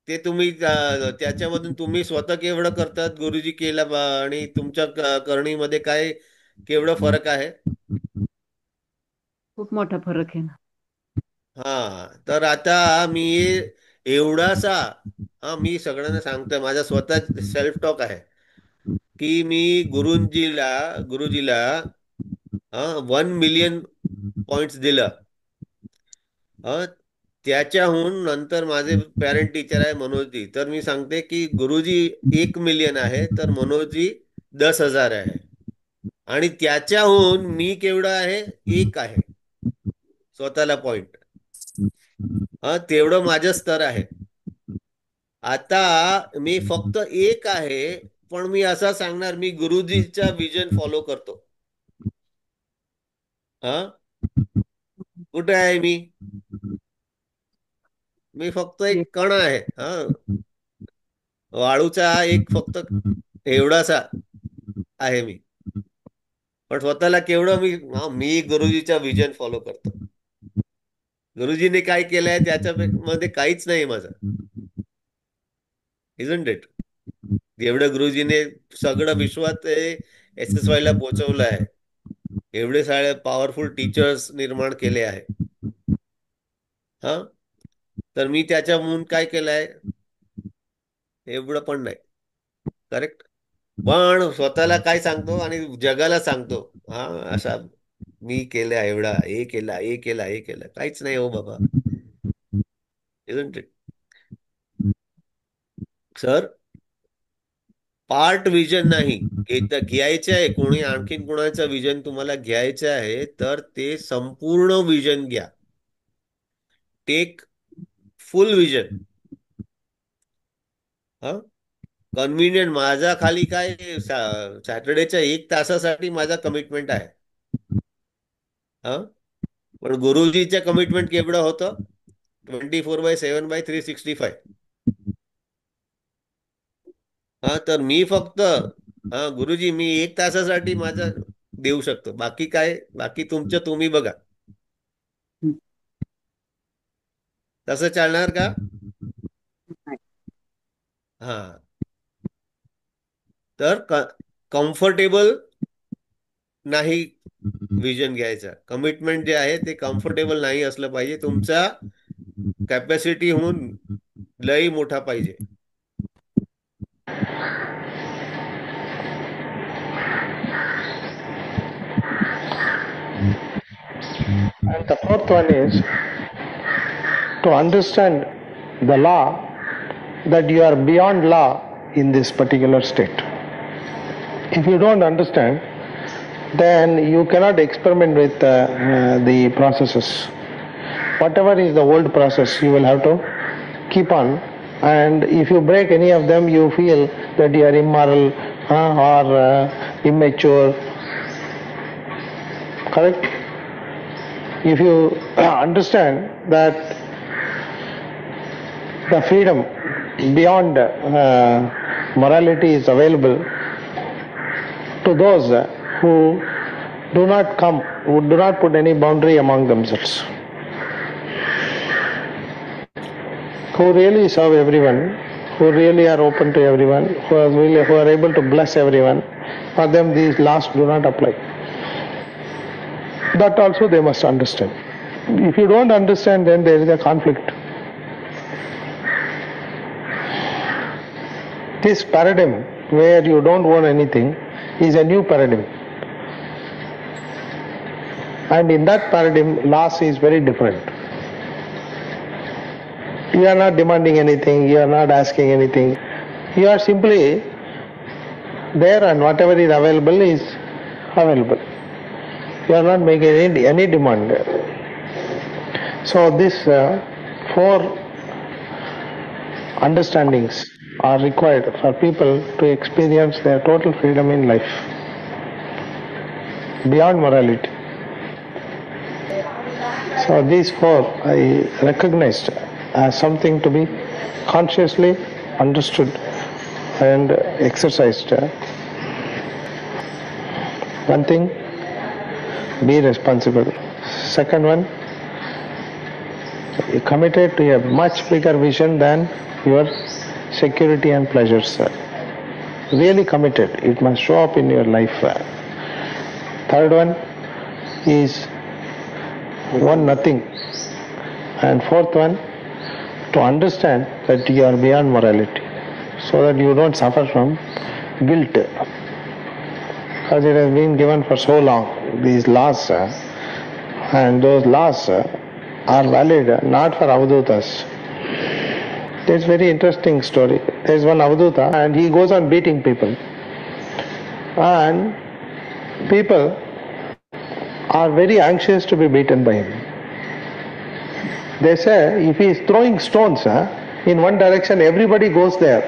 ते तुम्ही त्याच्यामधून तुम्ही स्वतः केवढं करतात? गुरुजी केलं आणि तुमच्या करणीमध्ये काय केवढं फरक आहे? खूप मोठा फरक आहे ना. हा, तर आता मी एवढासा, हा, मी सगळ्यांना सांगतोय, माझा स्वतः सेल्फ टॉक आहे, की मी गुरुजीला 1 मिलियन पॉइंट्स दिलं. अ, त्याच्याहून नंतर माझे पॅरेंट टीचर आहे मनोजजी, तर मी सांगते की गुरुजी 1 मिलियन आहे तर मनोजजी 10,000 आहे. आणि त्याच्याहून मी केवढा आहे? 1 आहे स्वतःला पॉइंट. हा, तेवढं माझं स्तर आहे. आता मी फक्त 1 आहे, पण मी असा सांगणार मी गुरुजीचा विजन फॉलो करतो. हा, कुठे आहे मी? मी फक्त एक कण आहे. हा, वाळूचा एक फक्त एवढासा आहे मी. पण स्वतःला केवढं मी गुरुजीचा विजन फॉलो करतो. गुरुजीने काय केलंय त्याच्या मध्ये काहीच नाही माझं. Isn't it? एवढं गुरुजीने सगळं विश्वात SSY ला पोहोचवलं आहे. एवढे सारे पॉवरफुल टीचर्स निर्माण केले आहे. हा, तर मी त्याच्याहून काय केलंय एवढं पण नाही. करेक्ट. पण स्वतःला काय सांगतो आणि जगाला सांगतो, हा असा मी केला, एवढा हे केला, हे केला, हे केलं. काहीच नाही हो बाबा. Isn't it? Sir, part vision नाही घ्यायचं आहे. कोणी आणखीन कोणाचं विजन तुम्हाला घ्यायचं आहे तर ते संपूर्ण विजन घ्या. Take full vision. हा, कन्व्हिनियंट माझा खाली काय सॅटर्डेच्या 1 तासासाठी माझा कमिटमेंट आहे. हा, पण गुरुजीचं कमिटमेंट केवढं होतं? 24/7/365. हा, तर मी फक्त गुरुजी मी 1 तासासाठी माझा देऊ शकतो. बाकी काय, बाकी तुमचं तुम्ही बघा. तसं चालणार का? हा, तर कम्फर्टेबल नाही विजन घ्यायचा. कमिटमेंट जे आहे ते कम्फर्टेबल नाही असलं पाहिजे. तुमचा कॅपॅसिटी होऊन लई मोठा पाहिजे. And the fourth one is to understand the law, that you are beyond law in this particular state. If you don't understand, then you cannot experiment with the processes. Whatever is the old process, you will have to keep on. And if you break any of them, you feel that you are immoral or immature. Correct? If you understand that the freedom beyond morality is available to those who do not put any boundary among themselves, who really serve everyone, who really are open to everyone, who are able to bless everyone, for them these laws do not apply. That also they must understand. If you don't understand, then there is a conflict. This paradigm where you don't want anything is a new paradigm. And in that paradigm, loss is very different. You are not demanding anything, you are not asking anything. You are simply there, and whatever is available is available. You are not making any demand. So these 4 understandings are required for people to experience their total freedom in life, beyond morality. So these 4 I recognized as something to be consciously understood and exercised. One thing, be responsible. Second one, committed to a much bigger vision than your security and pleasures. Really committed. It must show up in your life. Third one is one nothing. And fourth one, to understand that you are beyond morality, so that you don't suffer from guilt. Because it has been given for so long, these laws, and those laws are valid not for Avadhutas. There's a very interesting story. There's one Avadhuta and he goes on beating people. And people are very anxious to be beaten by him. They say if he is throwing stones in one direction, everybody goes there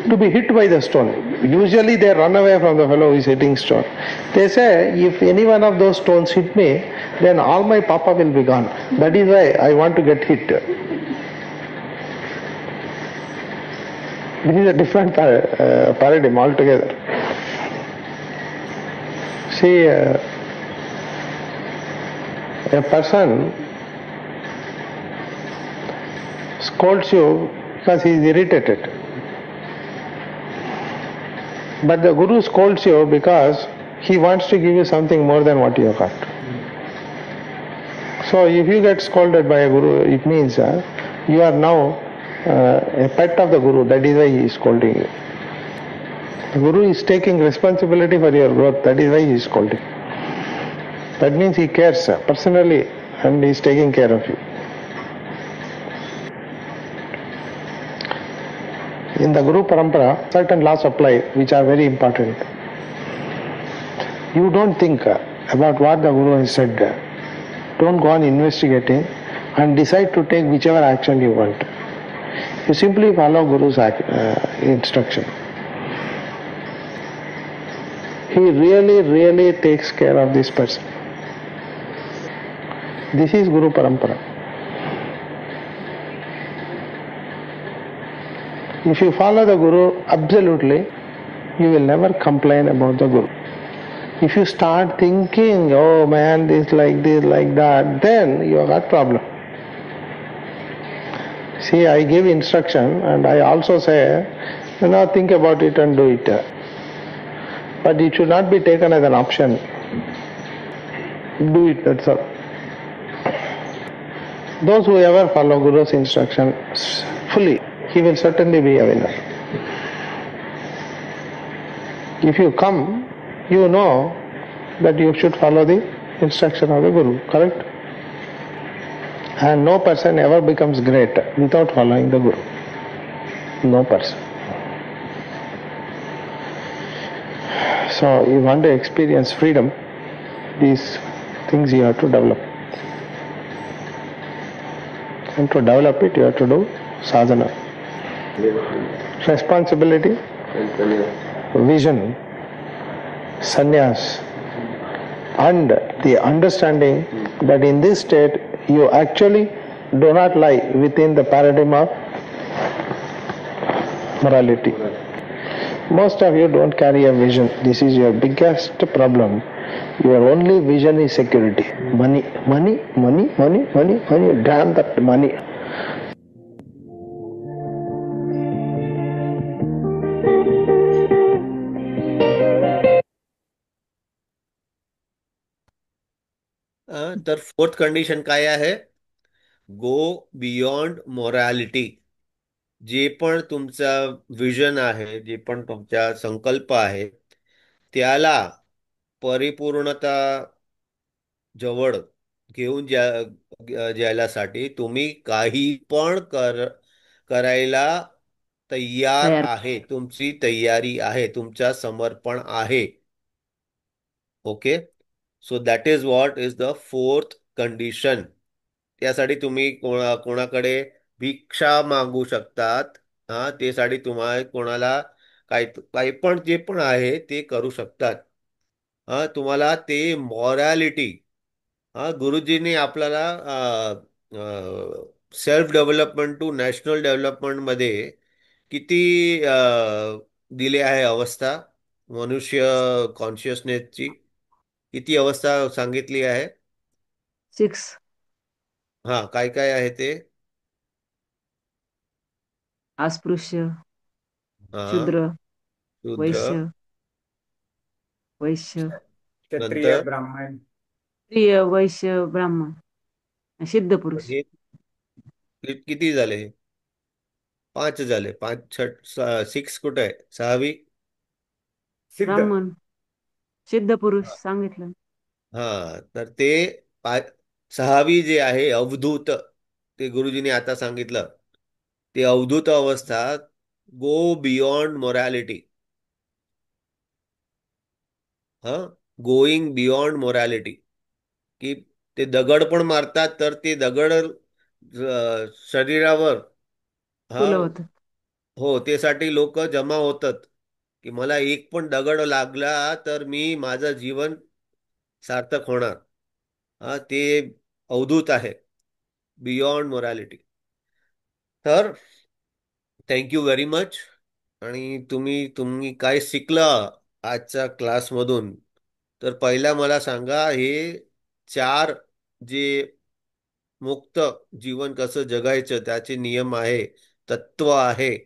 to be hit by the stone. Usually they run away from the fellow who is hitting stone. They say if any one of those stones hit me, then all my papa will be gone. That is why I want to get hit. This is a different paradigm altogether. See, a person scolds you because he is irritated. But the Guru scolds you because he wants to give you something more than what you have got. So if you get scolded by a Guru, it means you are now a pet of the Guru. That is why he is scolding you. The Guru is taking responsibility for your growth. That is why he is scolding. That means he cares personally and he is taking care of you. In the Guru Parampara, certain laws apply which are very important. You don't think about what the Guru has said. Don't go on investigating and decide to take whichever action you want. You simply follow Guru's instruction. He really takes care of this person. This is Guru Parampara. If you follow the Guru absolutely, you will never complain about the Guru. If you start thinking, oh man, this, like that, then you have got problem. See, I give instruction and I also say, think about it and do it. But it should not be taken as an option. Do it, that's all. Those who ever follow Guru's instruction fully, he will certainly be a winner. If you come, you know that you should follow the instruction of the Guru, correct? And no person ever becomes great without following the Guru. No person. So you want to experience freedom, these things you have to develop. And to develop it, you have to do sadhana. Responsibility, vision, sannyas, and the understanding that in this state you actually do not lie within the paradigm of morality. Most of you don't carry a vision. This is your biggest problem. Your only vision is security. Money. Damn that money. तर fourth condition काय आहे? Go beyond morality. जे पण तुमचा vision आहे, जे पण तुमचा संकल्प आहे, त्याला परिपूर्णता जवळ घेऊन जायसाठी तुम्ही काही पण करायला तयार आहे. तुमची तयारी आहे, तुमचा समर्पण आहे. Okay, so that is what is the fourth condition. त्यासाठी तुम्ही कोणाकडे भिक्षा मागू शकतात. त्यासाठी तुम्हाला कोणाला काही पण जे पण आहे ते करू शकतात. तुम्हाला ते मॉरॅलिटी, गुरुजींनी आपल्याला सेल्फ डेव्हलपमेंट टू नॅशनल डेव्हलपमेंटमध्ये किती दिले आहे अवस्था, मनुष्य कॉन्शियसनेसची किती अवस्था सांगितली आहे? 6. काय काय आहे ते? अस्पृश्य, शूद्र, वैश्य, क्षत्रिय, ब्राह्मण, स्त्रिय, वैश्य, ब्राह्मण, सिद्ध पुरुष. किती झाले? 5 झाले. 5 6 कुठे आहे? 6वी ब्राह्मण, सिद्ध पुरुष सांगितलं. तर ते 6वी जे आहे अवधूत, ते गुरुजींनी आता सांगितलं. ते अवधूत अवस्था, go beyond morality. Going beyond morality, की ते दगड पण मारतात तर ते दगड शरीरावर हो, त्यासाठी लोक जमा होतात की मला एक पण दगड लागला तर मी माझं जीवन सार्थक होणार. ते अवधूत आहे, बियॉन्ड मोरॅलिटी. तर थँक्यू व्हेरी मच. आणि तुम्ही तुम्ही काय शिकलं आजच्या क्लासमधून. तर पहिला मला सांगा, हे चार जे मुक्त जीवन कसं जगायचं त्याचे नियम आहे, तत्व आहे,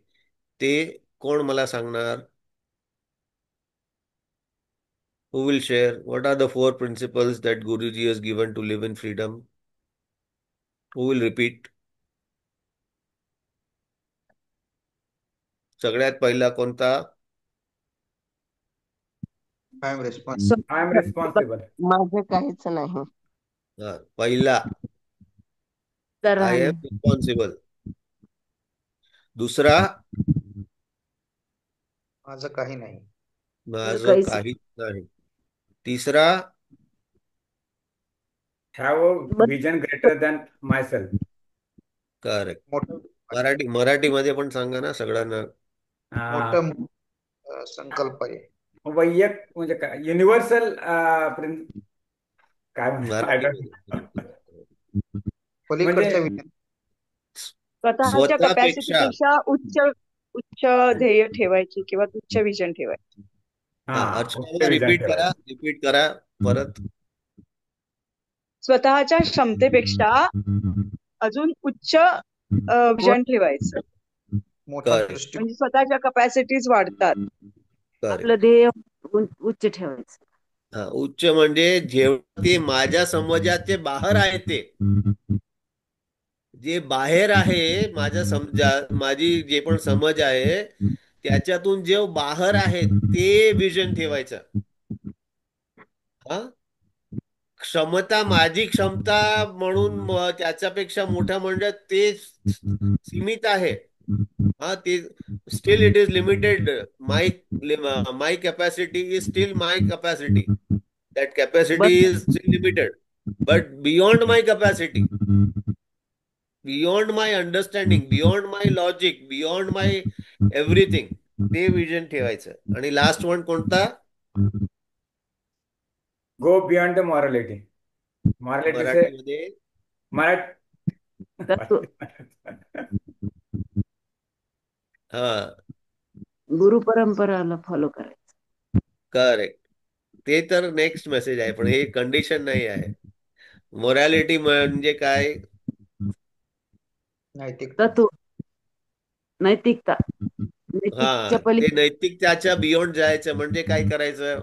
ते कोण मला सांगणार? Who will share? What are the four principles that Guruji has given to live in freedom? Who will repeat? सगळ्यात पहिला कोणता? I am responsible. I am responsible. माझे काहीच नाही. पहिला, तर आय एम राहणे. रिस्पॉन्सिबल. दुसरा, माझं काही नाही. माझं माझं काहीच काहीच नाही. तिसरा, have a vision greater than my self. Correct. मोठं मराठीमध्ये पण सांगा ना सगळ्यांना. मोठं संकल्प आहे. म्हणजे काय युनिव्हर्सल काय मराठीमध्ये म्हणजे पलीकडच्या विचार. स्वतःच्या स्वतःपेक्षा. कपॅसिटीपेक्षा उच्च उच्च ध्येय ठेवायची किंवा उच्च विजन ठेवायची. अर्चना, विजन रिपीट करा परत. स्वतःच्या क्षमतेपेक्षा अजून उच्च विजन ठेवायचं. मोठा करेक्ट. दृष्टी. म्हणजे स्वतःच्या कपॅसिटीज वाढतात. आपलं ध्येय उच्च ठेवायचं. उच्च म्हणजे जेव्हा ते माझ्या समजाचे बाहेर आहे, ते जे बाहेर आहे माझ्या समजा, माझी जे पण समज आहे त्याच्यातून जे बाहेर आहे ते विजन ठेवायचं. हा, क्षमता माझी क्षमता म्हणून त्याच्यापेक्षा मोठा म्हणजे ते सीमित आहे. ते still it is limited. My my capacity is still my capacity. That capacity is still limited, but beyond my capacity, beyond my understanding, beyond my logic, beyond my everything, ते विजन ठेवायचं. आणि लास्ट वन कोणता? Go beyond the morality. Morality से मराठीमध्ये तत्व. हा, गुरु परंपराला follow करायचं. Correct. ते तर नेक्स्ट मेसेज आहे, पण हे कंडिशन नाही आहे. मोरॅलिटी म्हणजे काय? नैतिकता. तत्व, नैतिकता. हा, नैतिकच्या ते पलीकडे नैतिकतेच्या बियॉन्ड जायचं म्हणजे काय करायचं?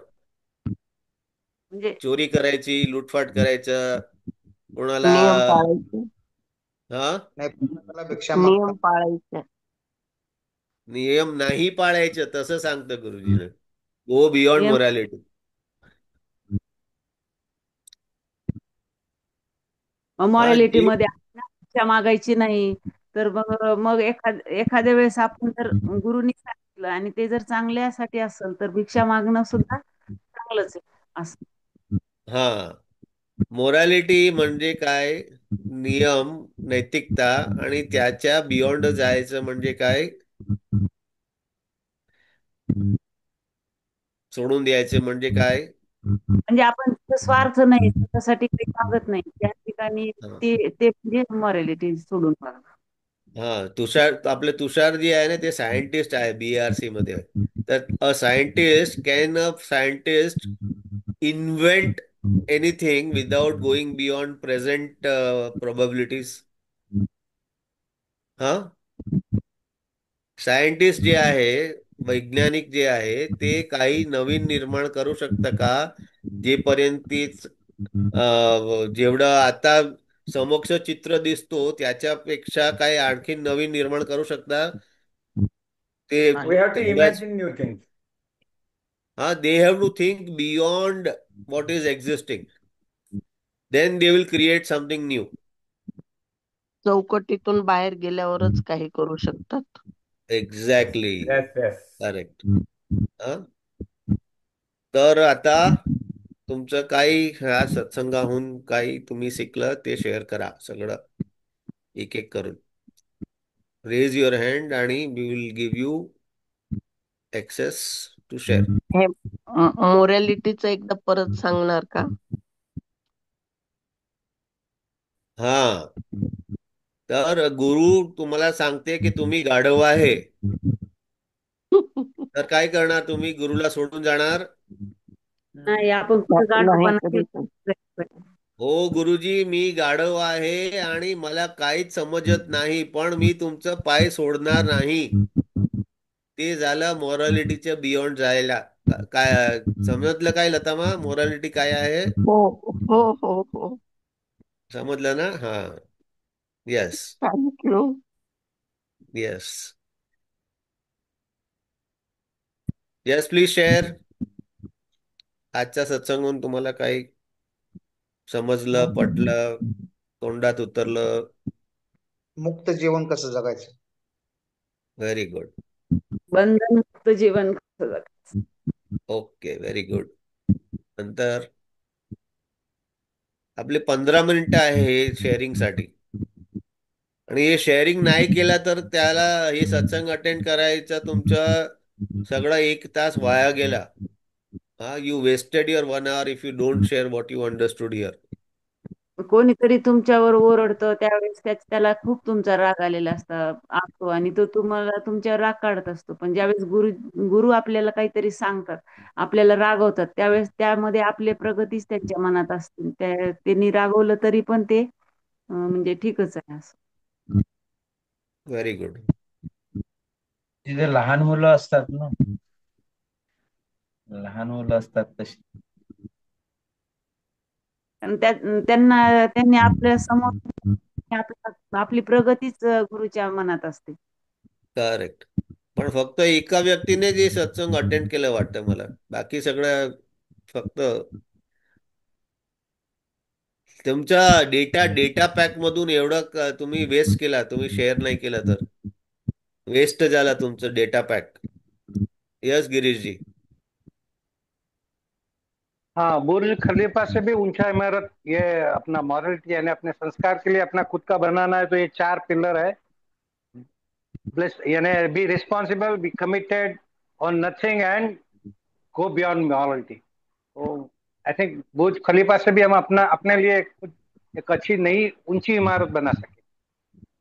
म्हणजे चोरी करायची, लूटफाट करायचं, कोणाला नियम पाळायचे. हा नाही, पुस्तकाला भिक्षा मागता. नियम पाळायचे. नियम नाही पाळायचं, तसं सांगतं गुरुजीनं. गो बियॉन्ड नियम मोरॅलिटी. मॉरॅलिटी जी मध्ये भिक्षा मागायची नाही. तर मग मग एखाद्या वेळेस आपण जर गुरुनी सांगितलं आणि ते जर चांगल्यासाठी असेल तर भिक्षा मागणं सुद्धा चांगलंच आहे असं. हा, मोरॅलिटी म्हणजे काय? नियम, नैतिकता, आणि त्याच्या बियॉन्ड जायचं म्हणजे काय? सोडून द्यायचे म्हणजे काय? म्हणजे आपण तिथं स्वार्थ नाही, त्याच्यासाठी काही मागत नाही त्या ठिकाणी. हा, ते म्हणजे मॉरॅलिटी सोडून मागणं. आपले तुषार जे आहे ना, ते सायंटिस्ट आहे BRC मध्ये. तर scientist invent anything without going beyond present probabilities? हा, सायंटिस्ट जे आहे, वैज्ञानिक जे आहे, ते काही नवीन निर्माण करू शकतं का? जेपर्यंत तीच जेवढं आता समक्ष चित्र दिसतो त्याच्यापेक्षा काही आणखी नवीन निर्माण करू शकता ते? वी हॅव टू तेवढ्याच. Imagine new things. They have to think beyond what is existing, then they will create something new. चौकटीतून बाहेर गेल्यावरच काही करू शकतात. एक्झॅक्टली. Yes yes. करेक्ट. तर आता तुमचं काही ह्या सत्संगाहून काही तुम्ही शिकलं ते शेअर करा सगळं, एक एक करून. रेज युअर हँड आणि we will give you access to share. हे मोरॅलिटीचं एकदा परत सांगणार का? हा, तर गुरु तुम्हाला सांगते की तुम्ही गाढव आहे. तर काय करणार तुम्ही? गुरुला सोडून जाणार? नाही, आपण कुठं नाही गाढवपणा कधी पण. केला. हो गुरुजी, मी गाढव आहे आणि मला काहीच समजत नाही, पण मी तुमचं पाय सोडणार नाही. ते झालं मॉरॅलिटीच्या बियॉन्ड जायला. काय समजलं काय लतामा? मॉरॅलिटी काय आहे? हो हो हो हो. समजलं ना? हा. Yes. Thank you. Yes. Yes, please share. आजच्या सत्संगून तुम्हाला काही समजलं, पटलं, तोंडात उतरलं? मुक्त जीवन कसं जगायचं? Very good. बंधनमुक्त जीवन कसं जगायचं? Okay, very good. नंतर आपले 15 मिनिटं आहे हे शेअरिंगसाठी. आणि हे शेअरिंग नाही केलं तर त्याला हे सत्संग अटेंड करायचं तुमचं सगळं 1 तास वाया गेला. You wasted your 1 hour if you don't share what you understood here. कोणीतरी तुमच्यावर ओरडतं त्यावेळेस त्याला खूप तुमचा राग आलेला असतो आणि तो तुम्हाला तुमच्यावर राग काढत असतो. पण ज्यावेळेस गुरु आपल्याला काहीतरी सांगतात, आपल्याला रागवतात, त्यावेळेस त्यामध्ये आपले प्रगतीच त्यांच्या मनात असते. त्यांनी रागवलं तरी पण ते म्हणजे ठीकच आहे असं. Very good. तिथे लहान मुलं असतात ना, लहान मुलं असतात तशी. आणि त्यांनी आपल्या समोर आपली प्रगतीच गुरुच्या मनात असते. करेक्ट. पण फक्त एका व्यक्तीने जे सत्संग अटेंड केलं वाटतं मला. बाकी सगळं फक्त तुमच्या डेटा पॅक मधून एवढं तुम्ही वेस्ट केला, तुम्ही शेअर नाही केलं तर वेस्ट झाला तुमचं डेटा पॅक. यस गिरीश जी. हाँ, बुर्ज खलीफा से भी ऊंचा इमारत, ये अपना मॉरलिटी यानी अपने संस्कार के लिए अपना खुद का बनाना है, तो ये 4 पिलर है. यानी be responsible, be committed on nothing and go beyond morality. तो आई थिंक बुर्ज खलीफा से भी हम अपना अपने लिए एक अच्छी नई ऊंची इमारत बना सके.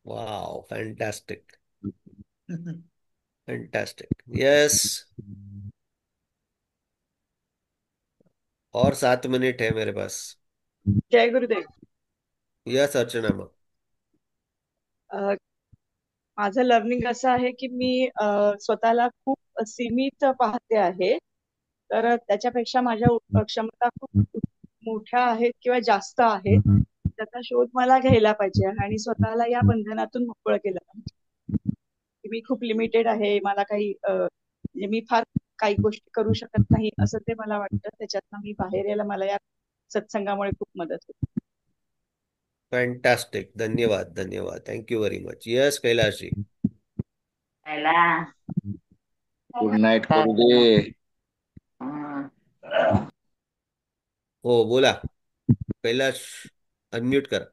Wow, fantastic. फैंटास्टिक. यस. और 7 मिनट है मेरे पास. जय गुरुदेव. यस अर्चना मग. अ, माझं लर्निंग असं आहे की मी स्वतःला खूप सीमित पाहते आहे. तर त्याच्यापेक्षा माझ्या क्षमता खूप मोठ्या आहेत किंवा जास्त आहेत. त्याचा शोध मला घ्यायला पाहिजे आणि स्वतःला या बंधनातून मोकळं केलं पाहिजे. की मी खूप लिमिटेड आहे, मला काही म्हणजे मी फार काही गोष्टी करू शकत नाही असं ते मला वाटतं. त्याच्यातनं मी बाहेर यायला मला या सत्संगामुळे खूप मदत होते. फैंटास्टिक. धन्यवाद, धन्यवाद. Thank you very much. Yes Kailashji. Good night करू दे. हो बोला कैलाश, अनम्यूट करा.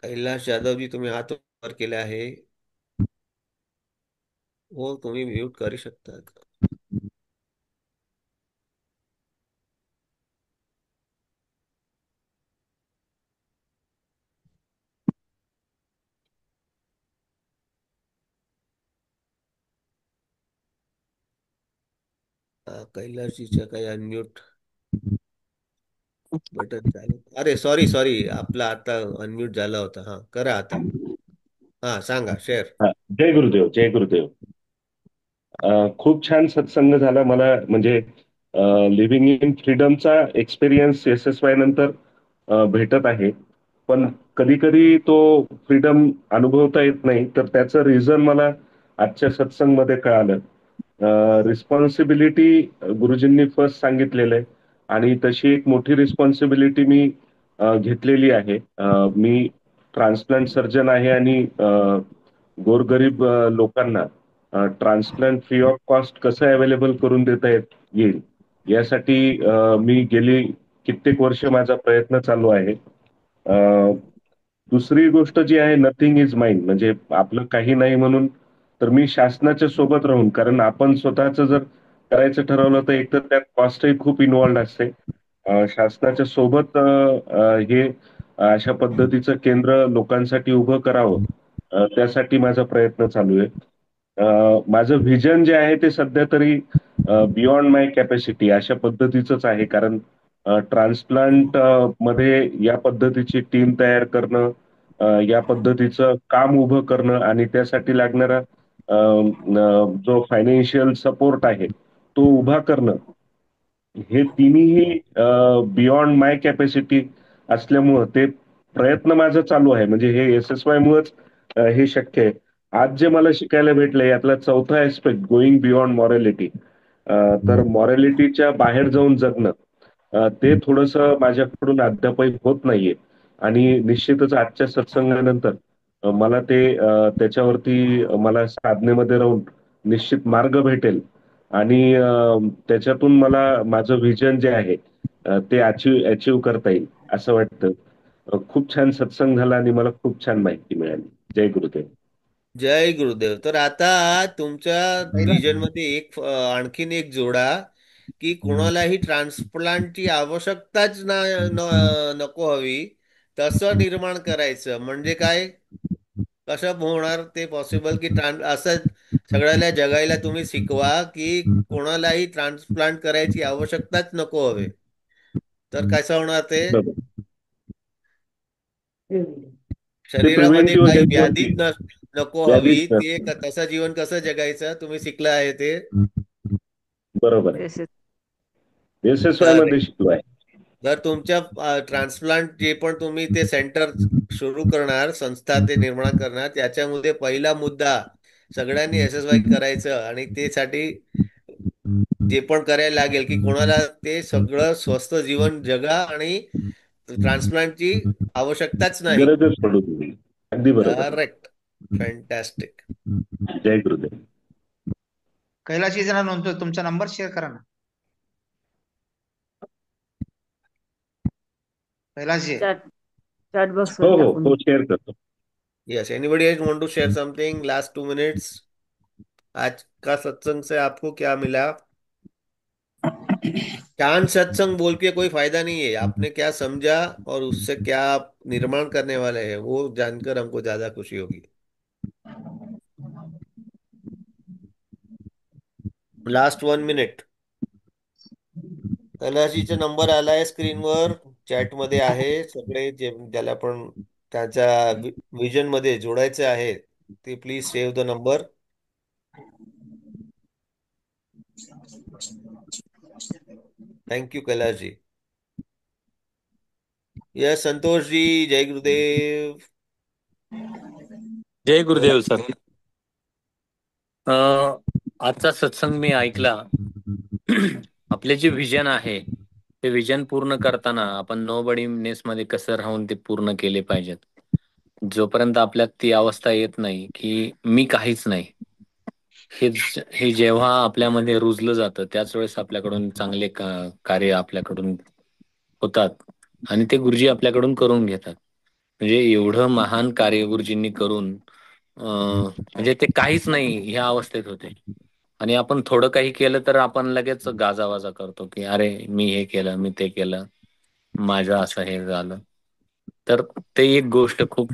कैलाश यादवजी, तुम्ही हात वर केले आहे. हो, तुम्ही म्यूट करू शकता. कैलाशजीचं काही अनम्यूट बटन झालं. अरे सॉरी सॉरी, आपला आता अनम्यूट झाला होता. हा करा आता. हा सांगा, शेअर. जय गुरुदेव, जय गुरुदेव. खूप छान सत्संग झाला. मला म्हणजे लिव्हिंग इन फ्रीडमचा एक्सपिरियन्स SSY नंतर भेटत आहे. पण कधी कधी तो फ्रीडम अनुभवता येत नाही, तर त्याचं रिझन मला आजच्या सत्संगमध्ये कळालं. रिस्पॉन्सिबिलिटी गुरुजींनी फर्स्ट सांगितलेलं आहे आणि तशी एक मोठी रिस्पॉन्सिबिलिटी मी घेतलेली आहे. मी ट्रान्सप्लांट सर्जन आहे आणि गोरगरीब लोकांना ट्रान्सप्लांट फ्री ऑफ कॉस्ट कसं अवेलेबल करून देता येईल यासाठी मी गेली कित्येक वर्ष माझा प्रयत्न चालू आहे. दुसरी गोष्ट जी आहे, नथिंग इज माइन, म्हणजे आपलं काही नाही म्हणून तर मी शासनाच्या सोबत राहून, कारण आपण स्वतःच जर करायचं ठरवलं तर एकतर त्यात कॉस्टही खूप इन्व्हॉल्ड असते शासनाच्या सोबत हे अशा पद्धतीचं केंद्र लोकांसाठी उभं करावं, त्यासाठी माझा प्रयत्न चालू आहे. माझं व्हिजन जे आहे ते सध्या तरी बियॉन्ड माय कॅपॅसिटी अशा पद्धतीचंच आहे. कारण ट्रान्सप्लांट मध्ये या पद्धतीची टीम तयार करणं, या पद्धतीचं काम उभं करणं आणि त्यासाठी लागणारा जो फायनान्शियल सपोर्ट आहे तो उभा करणं, हे तिन्ही बियॉन्ड माय कॅपॅसिटी असल्यामुळं ते प्रयत्न माझा चालू आहे. म्हणजे हे SSY मुळेच हे शक्य आहे. आज जे मला शिकायला भेटलंय यातला चौथा ऍस्पेक्ट गोईंग बियॉन्ड मॉरॅलिटी, तर मॉरॅलिटीच्या बाहेर जाऊन जगणं, ते थोडंसं माझ्याकडून अद्यापही होत नाहीये. आणि निश्चितच आजच्या सत्संगानंतर मला ते त्याच्यावरती मला साधनेमध्ये राहून निश्चित मार्ग भेटेल आणि त्याच्यातून मला माझं व्हिजन जे आहे ते अचीव करता येईल असं वाटतं. खूप छान सत्संग झाला आणि मला खूप छान माहिती मिळाली. जय गुरुदेव. जय गुरुदेव. तर आता तुमच्या विजन मध्ये आणखीन एक जोडा की कोणालाही ट्रान्सप्लांटची आवश्यकताच नको हवी तसं निर्माण करायचं. म्हणजे काय, कसं होणार ते पॉसिबल की असं सगळ्याला जगायला तुम्ही शिकवा की कोणालाही ट्रान्सप्लांट करायची आवश्यकताच नको हवे. तर कसं होणार ते? ते शरीरामध्ये प्रिव्हेंटिव्ह काही हेल्थवरती व्याधीच नको व्याधीच हवी. ते नसते. तसं जीवन कसं जगायचं तुम्ही शिकलं आहे ते. बरोबर आहे. SSY तर मध्ये शिकलो आहे. जर तुमच्या ट्रान्सप्लांट जे पण तुम्ही ते सेंटर सुरू करणार, संस्था ते निर्माण करणार, त्याच्यामध्ये पहिला मुद्दा सगळ्यांनी SSY करायचं. आणि त्यासाठी जे पण करायला लागेल की कोणाला ते सगळं स्वस्थ जीवन जगा आणि ट्रान्सप्लांटची आवश्यकताच नाही. गरजच पडू दिली. अगदी बरोबर आहे. करेक्ट. फॅन्टॅस्टिक. जय गुरुदेव. कैलाशी जरा नोंदतोय, तुमचा नंबर शेअर करा ना कैलासजी. चॅट बॉक्स हो वर हो टाकून हो, दे. शेअर करतो. Yes, anybody else want to share something? Last 2 minutes. आज का सत्संग से आपको क्या मिला? ज्ञान सत्संग बोल के कोई फायदा नहीं है. आपने क्या समझा और उससे क्या आप निर्माण करने वाले हैं वो जानकर हमको ज्यादा खुशी होगी. Last 1 minute. कैलाशीचा नंबर आलाय स्क्रीनवर, चॅट मध्ये आहे. सगळे ज्याला पण त्याच्या विजन मध्ये जोडायचे आहे ते please save the number. Thank you Kailash ji. Yes Santosh ji, जय गुरुदेव. जय बोला. गुरुदेव सर. आजचा सत्संग मी ऐकला. आपले जे विजन आहे ते विजन पूर्ण करताना आपण नोबडीनेस मध्ये कसं राहून ते पूर्ण केले पाहिजेत. जोपर्यंत आपल्यात ती अवस्था येत नाही की मी काहीच नाही, हे जेव्हा आपल्यामध्ये रुजलं जातं त्याच वेळेस आपल्याकडून चांगले कार्य आपल्याकडून होतात आणि ते गुरुजी आपल्याकडून करून घेतात. म्हणजे एवढं महान कार्य गुरुजींनी करून म्हणजे ते काहीच नाही ह्या अवस्थेत होते. आणि आपण थोडं काही केलं तर आपण लगेच गाजावाजा करतो की अरे मी हे केलं, मी ते केलं, माझं असं हे झालं. तर ते एक गोष्ट खूप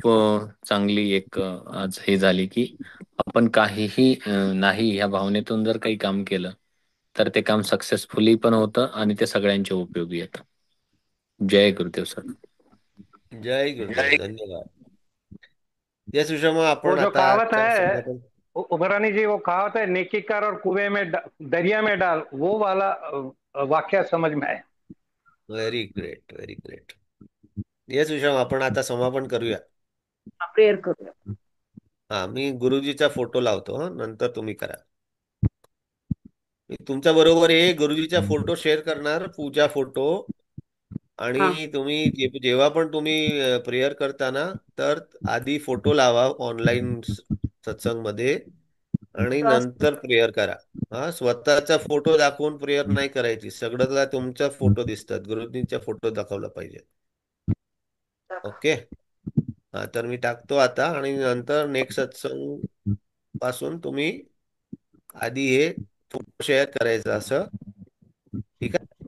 चांगली एक आज हे झाली की आपण काहीही नाही ह्या भावनेतून जर काही काम केलं तर ते काम सक्सेसफुली पण होतं आणि ते सगळ्यांच्या उपयोगी येतं. जय गुरुदेव सर. जय गुरुदेव. धन्यवाद. यस सुषमा, वो आपण जो आता कहावत आजच्या है, संध्याकाळी उमरानी जी, वो कहावत है नेकी कर और कुएं में दरिया में डाल, वो वाला वाक्य समझ में आया. Very great, very great. Yes Sushma, आपण आता समापन करूया. प्रेयर करूया. हा, मी गुरुजीचा फोटो लावतो. नंतर तुम्ही करा. मी तुमच्या बरोबर हे गुरुजीचा फोटो शेअर करणार, पूजा फोटो. हा आणि तुम्ही जेव्हा पण तुम्ही प्रेयर करताना तर आधी फोटो लावा ऑनलाईन सत्संग मध्ये आणि नंतर प्रेयर करा. हा, स्वतःचा फोटो दाखवून प्रेयर नाही करायची. सगळं तुमचा फोटो दिसतात, गुरुजींचा फोटो दाखवला पाहिजे. ओके. हा, तर मी टाकतो आता आणि नंतर नेक्स्ट सत्संग पासून तुम्ही आधी हे फोटो शेअर करायचं असं. ठीक आहे.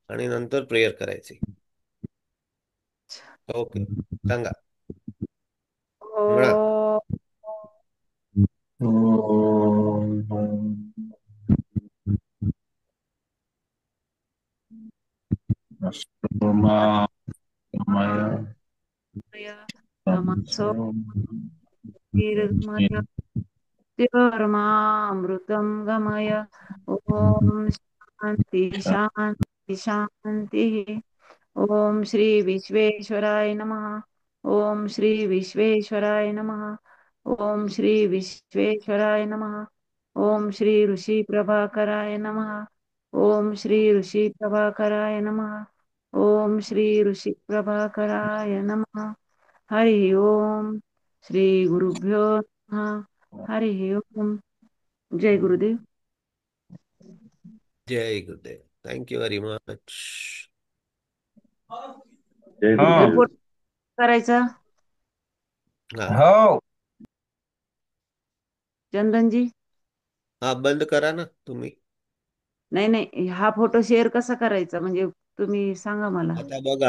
आणि आणि नंतर प्रेयर करायची. ओके, सांगा. म्हणा. ओ तमसो ज्योतिर्गमय ज्योतिर्मामृतं गमय. ओम शांति शांति शांति. ओम श्री विश्वेश्वराय नमः. ओम श्री विश्वेश्वराय नमः. ओम श्री विश्वेश्वराय नमः. ओम श्री ऋषि प्रभाकराय नमः. ओम श्री ऋषि प्रभाकराय नमः. ओम श्री ऋषि प्रभाकराय नमः. हरि ओम. श्री गुरुभ्यो नमः. हरि ओम. जय गुरुदेव. जय Gurudev. Thank you very much. जय हो गुरुदेव. फोटो करायचा हा हो चंदनजी. हा, बंद करा ना तुम्ही. नाही नाही, हा फोटो शेअर कसा करायचा म्हणजे तुम्ही सांगा मला. आता बघा.